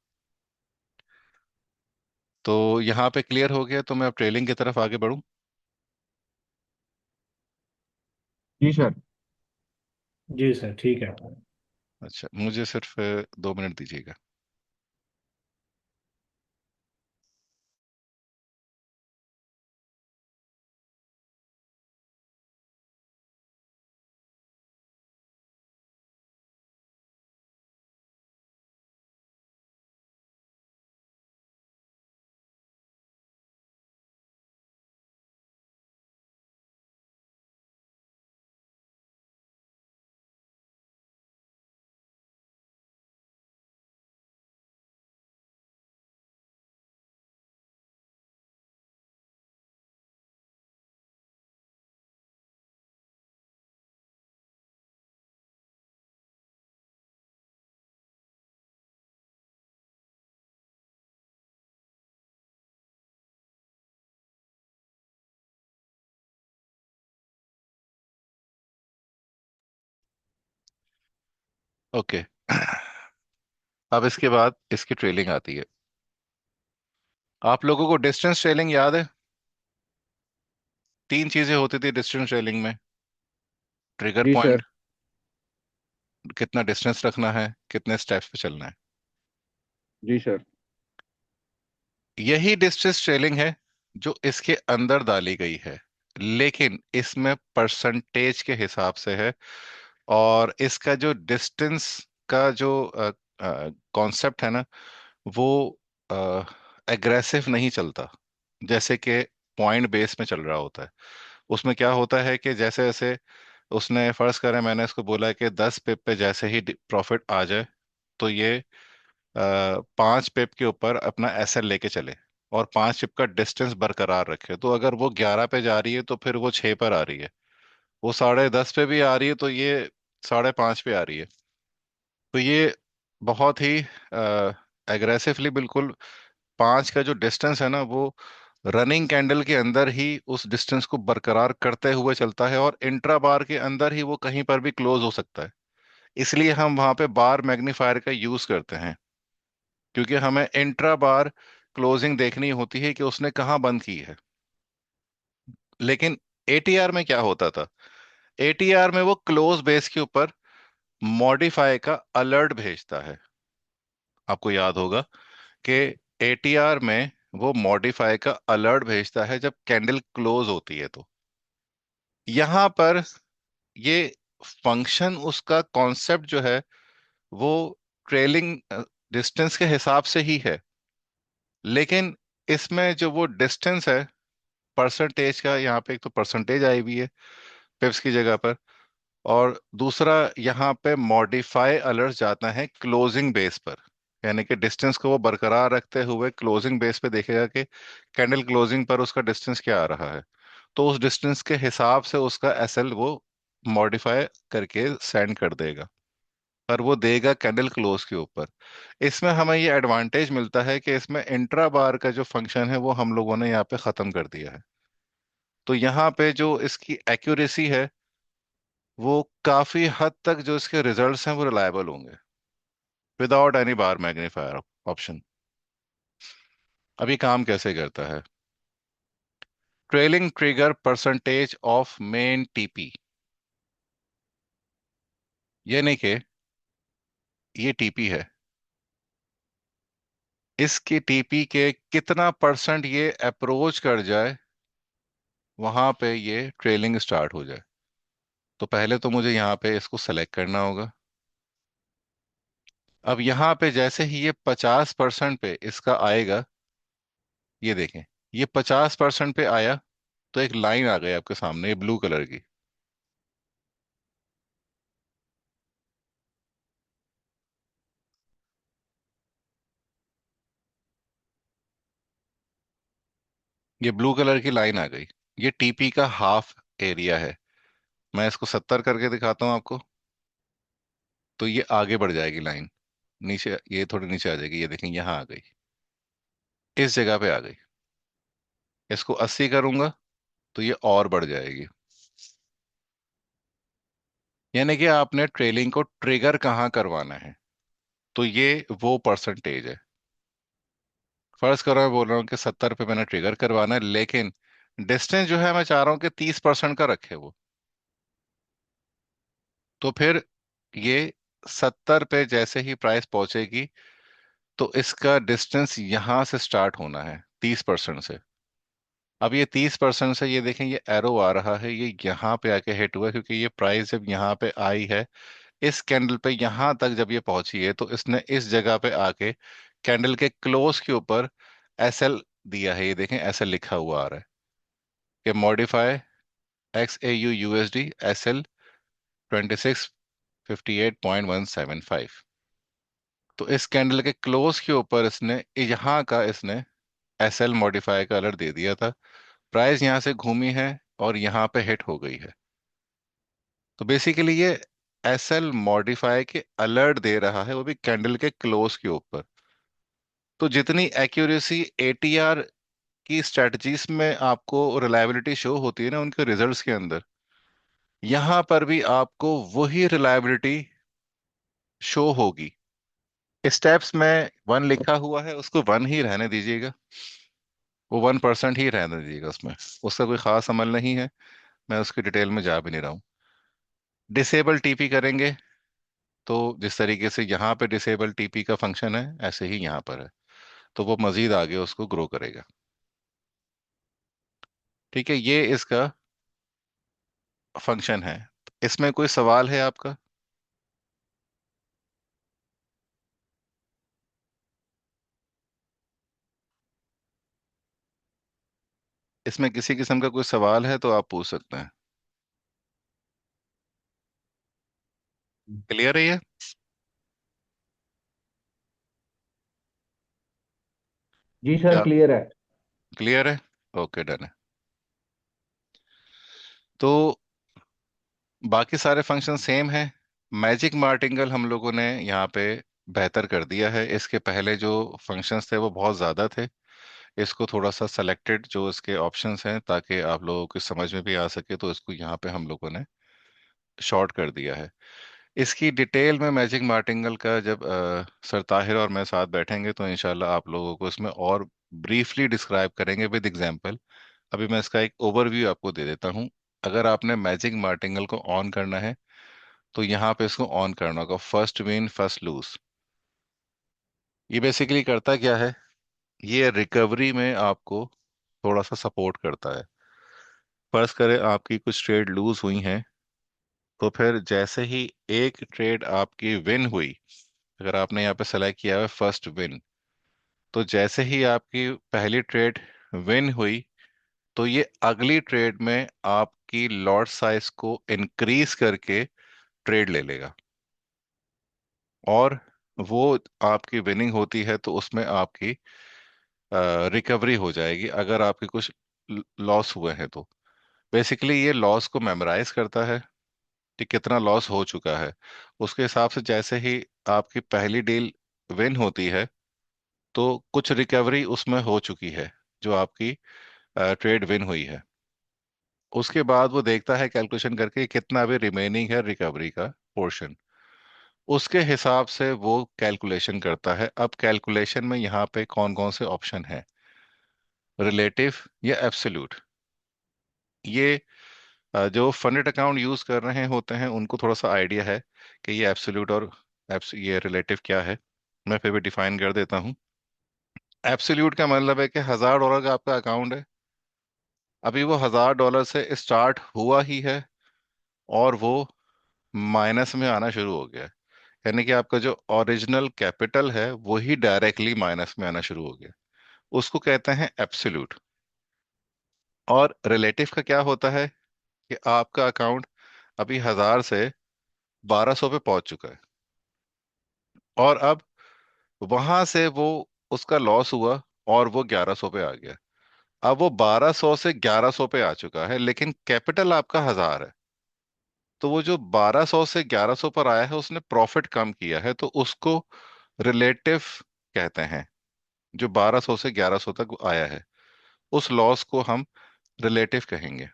A: तो यहाँ पे क्लियर हो गया, तो मैं अब ट्रेलिंग की तरफ आगे बढ़ूँ।
B: जी सर।
D: जी सर, ठीक है।
A: अच्छा, मुझे सिर्फ 2 मिनट दीजिएगा। ओके। अब इसके बाद इसकी ट्रेलिंग आती है। आप लोगों को डिस्टेंस ट्रेलिंग याद है? तीन चीजें होती थी डिस्टेंस ट्रेलिंग में। ट्रिगर
B: जी
A: पॉइंट,
B: सर।
A: कितना डिस्टेंस रखना है, कितने स्टेप्स पे चलना है।
B: जी सर।
A: यही डिस्टेंस ट्रेलिंग है जो इसके अंदर डाली गई है, लेकिन इसमें परसेंटेज के हिसाब से है। और इसका जो डिस्टेंस का जो कॉन्सेप्ट है ना, वो एग्रेसिव नहीं चलता जैसे कि पॉइंट बेस में चल रहा होता है। उसमें क्या होता है कि जैसे जैसे उसने फर्ज करें, मैंने इसको बोला है कि 10 पिप पे जैसे ही प्रॉफिट आ जाए तो ये 5 पिप के ऊपर अपना एसएल लेके चले और 5 पिप का डिस्टेंस बरकरार रखे। तो अगर वो 11 पे जा रही है तो फिर वो 6 पर आ रही है। वो 10:30 पे भी आ रही है तो ये 5:30 पे आ रही है। तो ये बहुत ही एग्रेसिवली बिल्कुल 5 का जो डिस्टेंस है ना, वो रनिंग कैंडल के अंदर ही उस डिस्टेंस को बरकरार करते हुए चलता है, और इंट्रा बार के अंदर ही वो कहीं पर भी क्लोज हो सकता है। इसलिए हम वहां पे बार मैग्नीफायर का यूज करते हैं, क्योंकि हमें इंट्रा बार क्लोजिंग देखनी होती है कि उसने कहाँ बंद की है। लेकिन एटीआर में क्या होता था? एटीआर में वो क्लोज बेस के ऊपर मॉडिफाई का अलर्ट भेजता है। आपको याद होगा कि एटीआर में वो मॉडिफाई का अलर्ट भेजता है जब कैंडल क्लोज होती है। तो यहां पर ये फंक्शन, उसका कॉन्सेप्ट जो है वो ट्रेलिंग डिस्टेंस के हिसाब से ही है। लेकिन इसमें जो वो डिस्टेंस है परसेंटेज का, यहाँ पे एक तो परसेंटेज आई हुई है पिप्स की जगह पर, और दूसरा यहाँ पे मॉडिफाई अलर्ट जाता है क्लोजिंग बेस पर। यानी कि डिस्टेंस को वो बरकरार रखते हुए क्लोजिंग बेस पे देखेगा कि कैंडल क्लोजिंग पर उसका डिस्टेंस क्या आ रहा है। तो उस डिस्टेंस के हिसाब से उसका एसएल वो मॉडिफाई करके सेंड कर देगा, पर वो देगा कैंडल क्लोज के ऊपर। इसमें हमें ये एडवांटेज मिलता है कि इसमें इंट्रा बार का जो फंक्शन है वो हम लोगों ने यहाँ पे खत्म कर दिया है। तो यहाँ पे जो इसकी एक्यूरेसी है, वो काफी हद तक जो इसके रिजल्ट्स हैं वो रिलायबल होंगे विदाउट एनी बार मैग्नीफायर ऑप्शन। अब ये काम कैसे करता है? Trailing trigger percentage of main TP, ये नहीं कि ये टीपी है, इसकी टीपी के कितना परसेंट ये अप्रोच कर जाए वहां पे ये ट्रेलिंग स्टार्ट हो जाए। तो पहले तो मुझे यहाँ पे इसको सेलेक्ट करना होगा। अब यहाँ पे जैसे ही ये 50% पे इसका आएगा, ये देखें, ये 50% पे आया तो एक लाइन आ गई आपके सामने, ये ब्लू कलर की। ये ब्लू कलर की लाइन आ गई। ये टीपी का हाफ एरिया है। मैं इसको 70 करके दिखाता हूँ आपको। तो ये आगे बढ़ जाएगी लाइन, नीचे, ये थोड़ी नीचे आ जाएगी। ये देखें यहाँ आ गई, इस जगह पे आ गई। इसको 80 करूंगा तो ये और बढ़ जाएगी। यानी कि आपने ट्रेलिंग को ट्रिगर कहाँ करवाना है, तो ये वो परसेंटेज है। फर्ज करो मैं बोल रहा हूँ कि 70 पे मैंने ट्रिगर करवाना है, लेकिन डिस्टेंस जो है मैं चाह रहा हूँ कि 30% का रखे वो। तो फिर ये 70 पे जैसे ही प्राइस पहुंचेगी तो इसका डिस्टेंस यहां से स्टार्ट होना है 30% से। अब ये 30% से, ये देखें, ये एरो आ रहा है, ये यहाँ पे आके हिट हुआ है, क्योंकि ये प्राइस जब यहाँ पे आई है इस कैंडल पे यहाँ तक जब ये पहुंची है, तो इसने इस जगह पे आके कैंडल के क्लोज के ऊपर एसएल दिया है। ये देखें, एसएल लिखा हुआ आ रहा है कि मॉडिफाई XAU USD SL 2658.175। तो इस कैंडल के क्लोज के ऊपर इसने यहाँ का इसने एसएल मॉडिफाई का अलर्ट दे दिया था। प्राइस यहाँ से घूमी है और यहाँ पे हिट हो गई है। तो बेसिकली ये एसएल मॉडिफाई के अलर्ट दे रहा है, वो भी कैंडल के क्लोज के ऊपर। तो जितनी एक्यूरेसी एटीआर की स्ट्रेटजीज में आपको रिलायबिलिटी शो होती है ना उनके रिजल्ट्स के अंदर, यहाँ पर भी आपको वही रिलायबिलिटी शो होगी। स्टेप्स में वन लिखा हुआ है, उसको वन ही रहने दीजिएगा, वो 1% ही रहने दीजिएगा उसमें, उसका कोई खास अमल नहीं है। मैं उसकी डिटेल में जा भी नहीं रहा हूँ। डिसेबल टीपी करेंगे तो जिस तरीके से यहाँ पे डिसेबल टीपी का फंक्शन है, ऐसे ही यहाँ पर है, तो वो मजीद आगे उसको ग्रो करेगा। ठीक है, ये इसका फंक्शन है। इसमें कोई सवाल है आपका? इसमें किसी किस्म का कोई सवाल है तो आप पूछ सकते हैं। क्लियर है ये?
B: जी सर,
A: क्या
B: क्लियर है।
A: क्लियर है? ओके, डन है। तो बाकी सारे फंक्शन सेम है। मैजिक मार्टिंगल हम लोगों ने यहाँ पे बेहतर कर दिया है। इसके पहले जो फंक्शंस थे वो बहुत ज़्यादा थे, इसको थोड़ा सा सेलेक्टेड जो इसके ऑप्शंस हैं ताकि आप लोगों को समझ में भी आ सके, तो इसको यहाँ पे हम लोगों ने शॉर्ट कर दिया है। इसकी डिटेल में मैजिक मार्टिंगल का जब सर ताहिर और मैं साथ बैठेंगे तो इंशाल्लाह आप लोगों को इसमें और ब्रीफली डिस्क्राइब करेंगे विद एग्जांपल। अभी मैं इसका एक ओवरव्यू आपको दे देता हूँ। अगर आपने मैजिक मार्टिंगल को ऑन करना है तो यहाँ पे इसको ऑन करना होगा, फर्स्ट विन फर्स्ट लूज। ये बेसिकली करता क्या है, ये रिकवरी में आपको थोड़ा सा सपोर्ट करता है। फर्ज करें आपकी कुछ ट्रेड लूज हुई हैं, तो फिर जैसे ही एक ट्रेड आपकी विन हुई, अगर आपने यहाँ पे सेलेक्ट किया है फर्स्ट विन, तो जैसे ही आपकी पहली ट्रेड विन हुई, तो ये अगली ट्रेड में आपकी लॉट साइज को इंक्रीज करके ट्रेड ले लेगा, और वो आपकी विनिंग होती है तो उसमें आपकी रिकवरी हो जाएगी अगर आपके कुछ लॉस हुए हैं तो। बेसिकली ये लॉस को मेमोराइज करता है कि कितना लॉस हो चुका है। उसके हिसाब से जैसे ही आपकी पहली डील विन होती है तो कुछ रिकवरी उसमें हो चुकी है जो आपकी ट्रेड विन हुई है। उसके बाद वो देखता है कैलकुलेशन करके कितना अभी रिमेनिंग है रिकवरी का पोर्शन, उसके हिसाब से वो कैलकुलेशन करता है। अब कैलकुलेशन में यहाँ पे कौन कौन से ऑप्शन है, रिलेटिव या एब्सोल्यूट। ये जो फंडेड अकाउंट यूज कर रहे होते हैं उनको थोड़ा सा आइडिया है कि ये एब्सोल्यूट और ये रिलेटिव क्या है। मैं फिर भी डिफाइन कर देता हूँ। एब्सोल्यूट का मतलब है कि $1000 का आपका अकाउंट है, अभी वो $1000 से स्टार्ट हुआ ही है और वो माइनस में आना शुरू हो गया है। यानी कि आपका जो ओरिजिनल कैपिटल है वही डायरेक्टली माइनस में आना शुरू हो गया, उसको कहते हैं एब्सोल्यूट। और रिलेटिव का क्या होता है कि आपका अकाउंट अभी 1000 से 1200 पे पहुंच चुका है, और अब वहां से वो उसका लॉस हुआ और वो 1100 पे आ गया। अब वो 1200 से 1100 पे आ चुका है लेकिन कैपिटल आपका 1000 है, तो वो जो 1200 से 1100 पर आया है उसने प्रॉफिट कम किया है, तो उसको रिलेटिव कहते हैं। जो 1200 से 1100 तक आया है उस लॉस को हम रिलेटिव कहेंगे।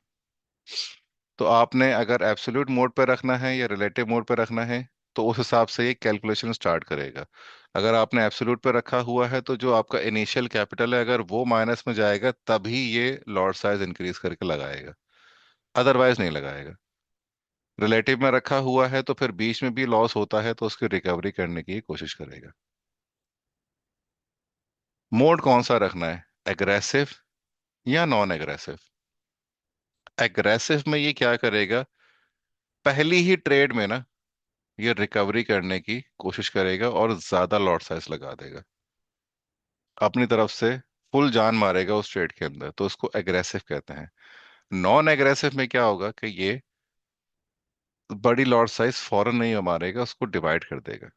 A: तो आपने अगर एब्सोल्यूट मोड पे रखना है या रिलेटिव मोड पे रखना है तो उस हिसाब से ये कैलकुलेशन स्टार्ट करेगा। अगर आपने एब्सोल्यूट पे रखा हुआ है तो जो आपका इनिशियल कैपिटल है अगर वो माइनस में जाएगा तभी ये लॉट साइज इंक्रीज करके लगाएगा, अदरवाइज नहीं लगाएगा। रिलेटिव में रखा हुआ है तो फिर बीच में भी लॉस होता है तो उसकी रिकवरी करने की कोशिश करेगा। मोड कौन सा रखना है, एग्रेसिव या नॉन एग्रेसिव? एग्रेसिव में ये क्या करेगा, पहली ही ट्रेड में ना ये रिकवरी करने की कोशिश करेगा और ज्यादा लॉट साइज लगा देगा, अपनी तरफ से फुल जान मारेगा उस ट्रेड के अंदर, तो उसको एग्रेसिव कहते हैं। नॉन एग्रेसिव में क्या होगा कि ये बड़ी लॉट साइज फौरन नहीं मारेगा, उसको डिवाइड कर देगा,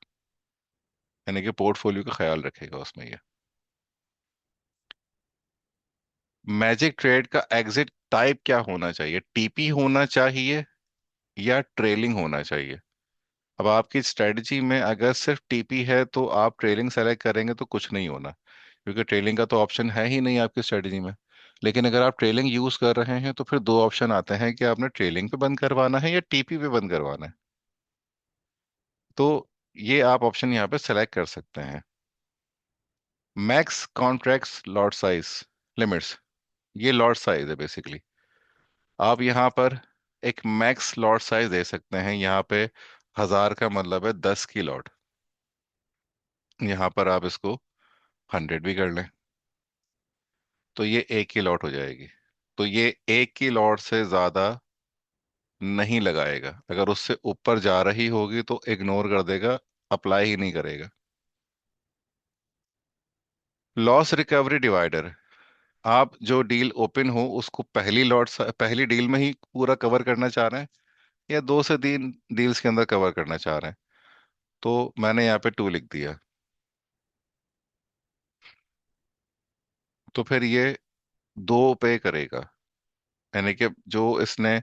A: यानी कि पोर्टफोलियो का ख्याल रखेगा उसमें ये। मैजिक ट्रेड का एग्जिट टाइप क्या होना चाहिए, टीपी होना चाहिए या ट्रेलिंग होना चाहिए? अब आपकी स्ट्रेटजी में अगर सिर्फ टीपी है तो आप ट्रेलिंग सेलेक्ट करेंगे तो कुछ नहीं होना, क्योंकि ट्रेलिंग का तो ऑप्शन है ही नहीं आपकी स्ट्रेटजी में। लेकिन अगर आप ट्रेलिंग यूज कर रहे हैं तो फिर दो ऑप्शन आते हैं कि आपने ट्रेलिंग पे बंद करवाना है या टीपी पे बंद करवाना है। तो ये आप ऑप्शन यहाँ पे सेलेक्ट कर सकते हैं। Max contracts lot size limits, ये लॉट साइज है बेसिकली। आप यहाँ पर एक मैक्स लॉट साइज दे सकते हैं। यहाँ पे 1000 का मतलब है 10 की लॉट। यहाँ पर आप इसको 100 भी कर लें तो ये एक की लॉट हो जाएगी। तो ये एक की लॉट से ज्यादा नहीं लगाएगा। अगर उससे ऊपर जा रही होगी तो इग्नोर कर देगा, अप्लाई ही नहीं करेगा। लॉस रिकवरी डिवाइडर, आप जो डील ओपन हो उसको पहली डील में ही पूरा कवर करना चाह रहे हैं, या 2 से 3 डील्स के अंदर कवर करना चाह रहे हैं, तो मैंने यहाँ पे 2 लिख दिया। तो फिर ये 2 पे करेगा, यानी कि जो इसने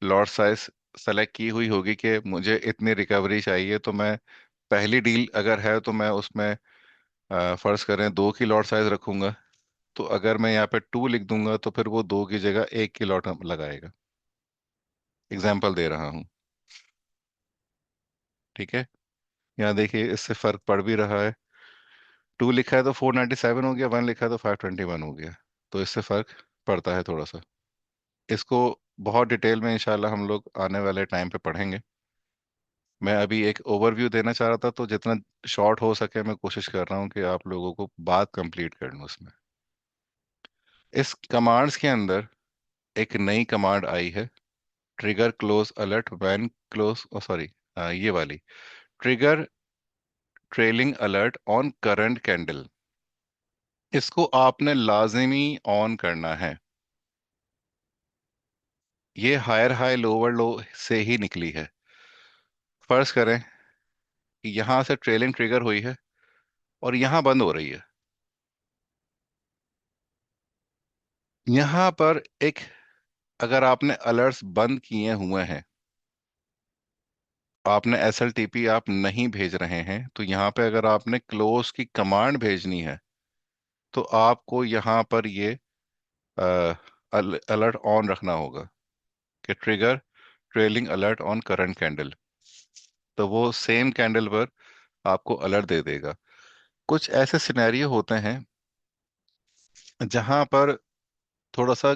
A: लॉट साइज सेलेक्ट की हुई होगी कि मुझे इतनी रिकवरी चाहिए, तो मैं पहली डील अगर है तो मैं उसमें फर्ज करें 2 की लॉट साइज रखूंगा। तो अगर मैं यहाँ पे 2 लिख दूंगा तो फिर वो 2 की जगह 1 की लॉट लगाएगा। एग्जाम्पल दे रहा हूँ, ठीक है। यहाँ देखिए इससे फर्क पड़ भी रहा है। 2 लिखा है तो 497 हो गया, 1 लिखा है तो 521 हो गया। तो इससे फर्क पड़ता है थोड़ा सा। इसको बहुत डिटेल में इंशाल्लाह हम लोग आने वाले टाइम पे पढ़ेंगे। मैं अभी एक ओवरव्यू देना चाह रहा था, तो जितना शॉर्ट हो सके मैं कोशिश कर रहा हूँ कि आप लोगों को बात कंप्लीट कर लूँ उसमें। इस कमांड्स के अंदर एक नई कमांड आई है, trigger close alert when close, sorry, ये वाली, trigger trailing alert on current candle. इसको आपने लाजिमी ऑन करना है। ये हायर हाई लोअर लो से ही निकली है। फर्ज करें कि यहां से ट्रेलिंग ट्रिगर हुई है और यहां बंद हो रही है। यहां पर एक, अगर आपने अलर्ट्स बंद किए हुए हैं, आपने एसएलटीपी आप नहीं भेज रहे हैं, तो यहाँ पे अगर आपने क्लोज की कमांड भेजनी है तो आपको यहाँ पर ये अलर्ट ऑन रखना होगा कि trigger trailing alert on current candle. तो वो सेम कैंडल पर आपको अलर्ट दे देगा। कुछ ऐसे सिनेरियो होते हैं जहां पर थोड़ा सा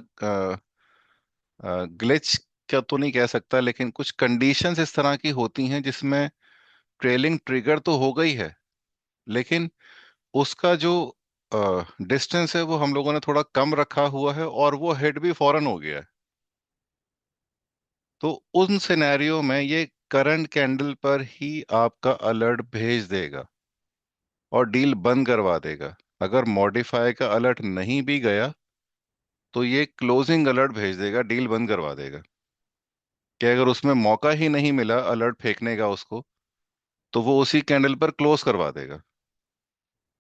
A: ग्लिच, क्या तो नहीं कह सकता, लेकिन कुछ कंडीशंस इस तरह की होती हैं जिसमें ट्रेलिंग ट्रिगर तो हो गई है, लेकिन उसका जो डिस्टेंस है वो हम लोगों ने थोड़ा कम रखा हुआ है और वो हिट भी फौरन हो गया है। तो उन सिनेरियो में ये करंट कैंडल पर ही आपका अलर्ट भेज देगा और डील बंद करवा देगा। अगर मॉडिफाई का अलर्ट नहीं भी गया तो ये क्लोजिंग अलर्ट भेज देगा, डील बंद करवा देगा। कि अगर उसमें मौका ही नहीं मिला अलर्ट फेंकने का उसको, तो वो उसी कैंडल पर क्लोज करवा देगा।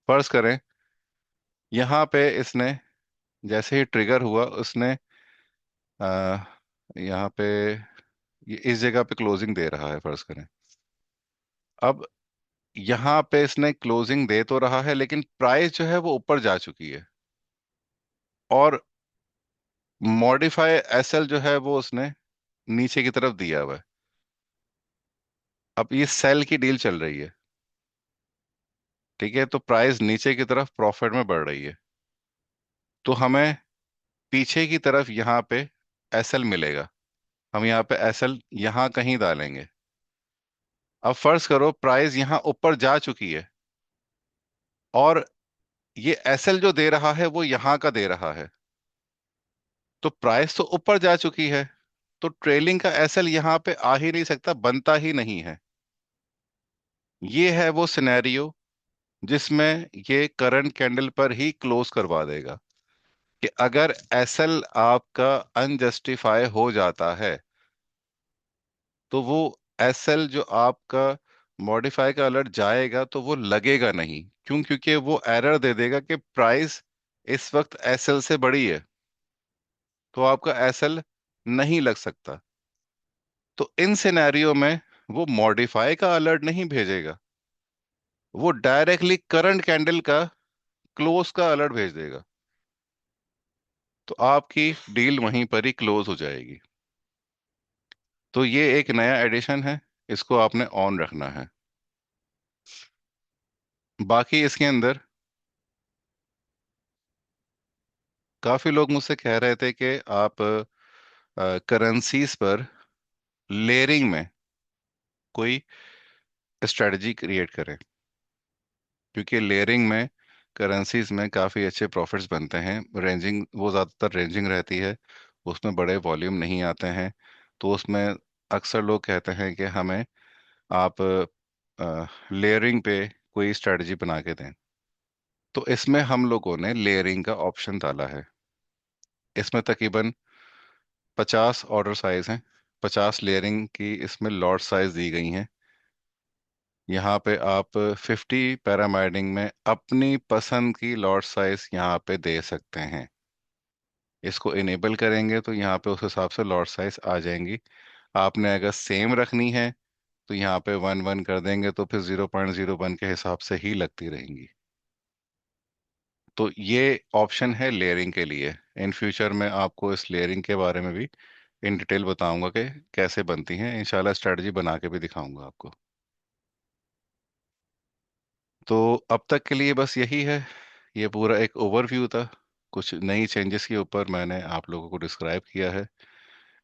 A: फर्ज करें यहाँ पे इसने जैसे ही ट्रिगर हुआ उसने आ, यहाँ पे ये इस जगह पे क्लोजिंग दे रहा है, फर्ज करें। अब यहाँ पे इसने क्लोजिंग दे तो रहा है लेकिन प्राइस जो है वो ऊपर जा चुकी है, और मॉडिफाई एसएल जो है वो उसने नीचे की तरफ दिया हुआ है। अब ये सेल की डील चल रही है, ठीक है, तो प्राइस नीचे की तरफ प्रॉफिट में बढ़ रही है। तो हमें पीछे की तरफ यहाँ पे एसएल मिलेगा। हम यहाँ पे एसएल यहाँ कहीं डालेंगे। अब फर्ज करो प्राइस यहाँ ऊपर जा चुकी है और ये एसएल जो दे रहा है वो यहाँ का दे रहा है। तो प्राइस तो ऊपर जा चुकी है, तो ट्रेलिंग का एसएल यहाँ पे आ ही नहीं सकता, बनता ही नहीं है। ये है वो सिनेरियो जिसमें ये करंट कैंडल पर ही क्लोज करवा देगा। कि अगर एसएल आपका अनजस्टिफाई हो जाता है तो वो एसएल जो आपका मॉडिफाई का अलर्ट जाएगा तो वो लगेगा नहीं। क्यों? क्योंकि वो एरर दे देगा कि प्राइस इस वक्त एसएल से बड़ी है, तो आपका एसएल नहीं लग सकता। तो इन सिनेरियो में वो मॉडिफाई का अलर्ट नहीं भेजेगा, वो डायरेक्टली करंट कैंडल का क्लोज का अलर्ट भेज देगा। तो आपकी डील वहीं पर ही क्लोज हो जाएगी। तो ये एक नया एडिशन है, इसको आपने ऑन रखना है। बाकी इसके अंदर काफी लोग मुझसे कह रहे थे कि आप करेंसीज पर लेयरिंग में कोई स्ट्रेटजी क्रिएट करें, क्योंकि लेयरिंग में करेंसीज में काफ़ी अच्छे प्रॉफिट्स बनते हैं। रेंजिंग वो ज़्यादातर रेंजिंग रहती है, उसमें बड़े वॉल्यूम नहीं आते हैं। तो उसमें अक्सर लोग कहते हैं कि हमें आप लेयरिंग पे कोई स्ट्रेटजी बना के दें। तो इसमें हम लोगों ने लेयरिंग का ऑप्शन डाला है। इसमें तकरीबन 50 ऑर्डर साइज हैं, 50 लेयरिंग की इसमें लॉट साइज दी गई हैं। यहाँ पे आप 50 पैरामाइडिंग में अपनी पसंद की लॉट साइज यहाँ पे दे सकते हैं। इसको इनेबल करेंगे तो यहाँ पे उस हिसाब से लॉट साइज आ जाएंगी। आपने अगर सेम रखनी है तो यहाँ पे 1 1 कर देंगे, तो फिर 0.01 के हिसाब से ही लगती रहेंगी। तो ये ऑप्शन है लेयरिंग के लिए। इन फ्यूचर में आपको इस लेयरिंग के बारे में भी इन डिटेल बताऊंगा कि कैसे बनती हैं। इंशाल्लाह स्ट्रेटजी बना के भी दिखाऊंगा आपको। तो अब तक के लिए बस यही है। ये पूरा एक ओवरव्यू था, कुछ नई चेंजेस के ऊपर मैंने आप लोगों को डिस्क्राइब किया है।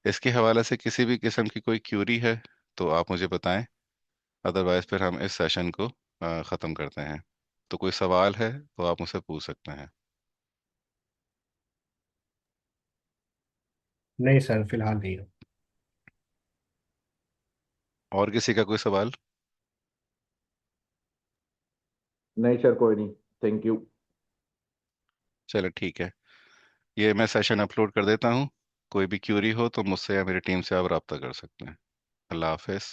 A: इसके हवाले से किसी भी किस्म की कोई क्यूरी है तो आप मुझे बताएं, अदरवाइज फिर हम इस सेशन को ख़त्म करते हैं। तो कोई सवाल है तो आप मुझसे पूछ सकते हैं।
D: नहीं सर, फिलहाल नहीं है।
A: और किसी का कोई सवाल?
B: नहीं सर, कोई नहीं। Thank you.
A: चलो ठीक है, ये मैं सेशन अपलोड कर देता हूँ। कोई भी क्यूरी हो तो मुझसे या मेरी टीम से आप रब्ता कर सकते हैं। अल्लाह हाफिज़।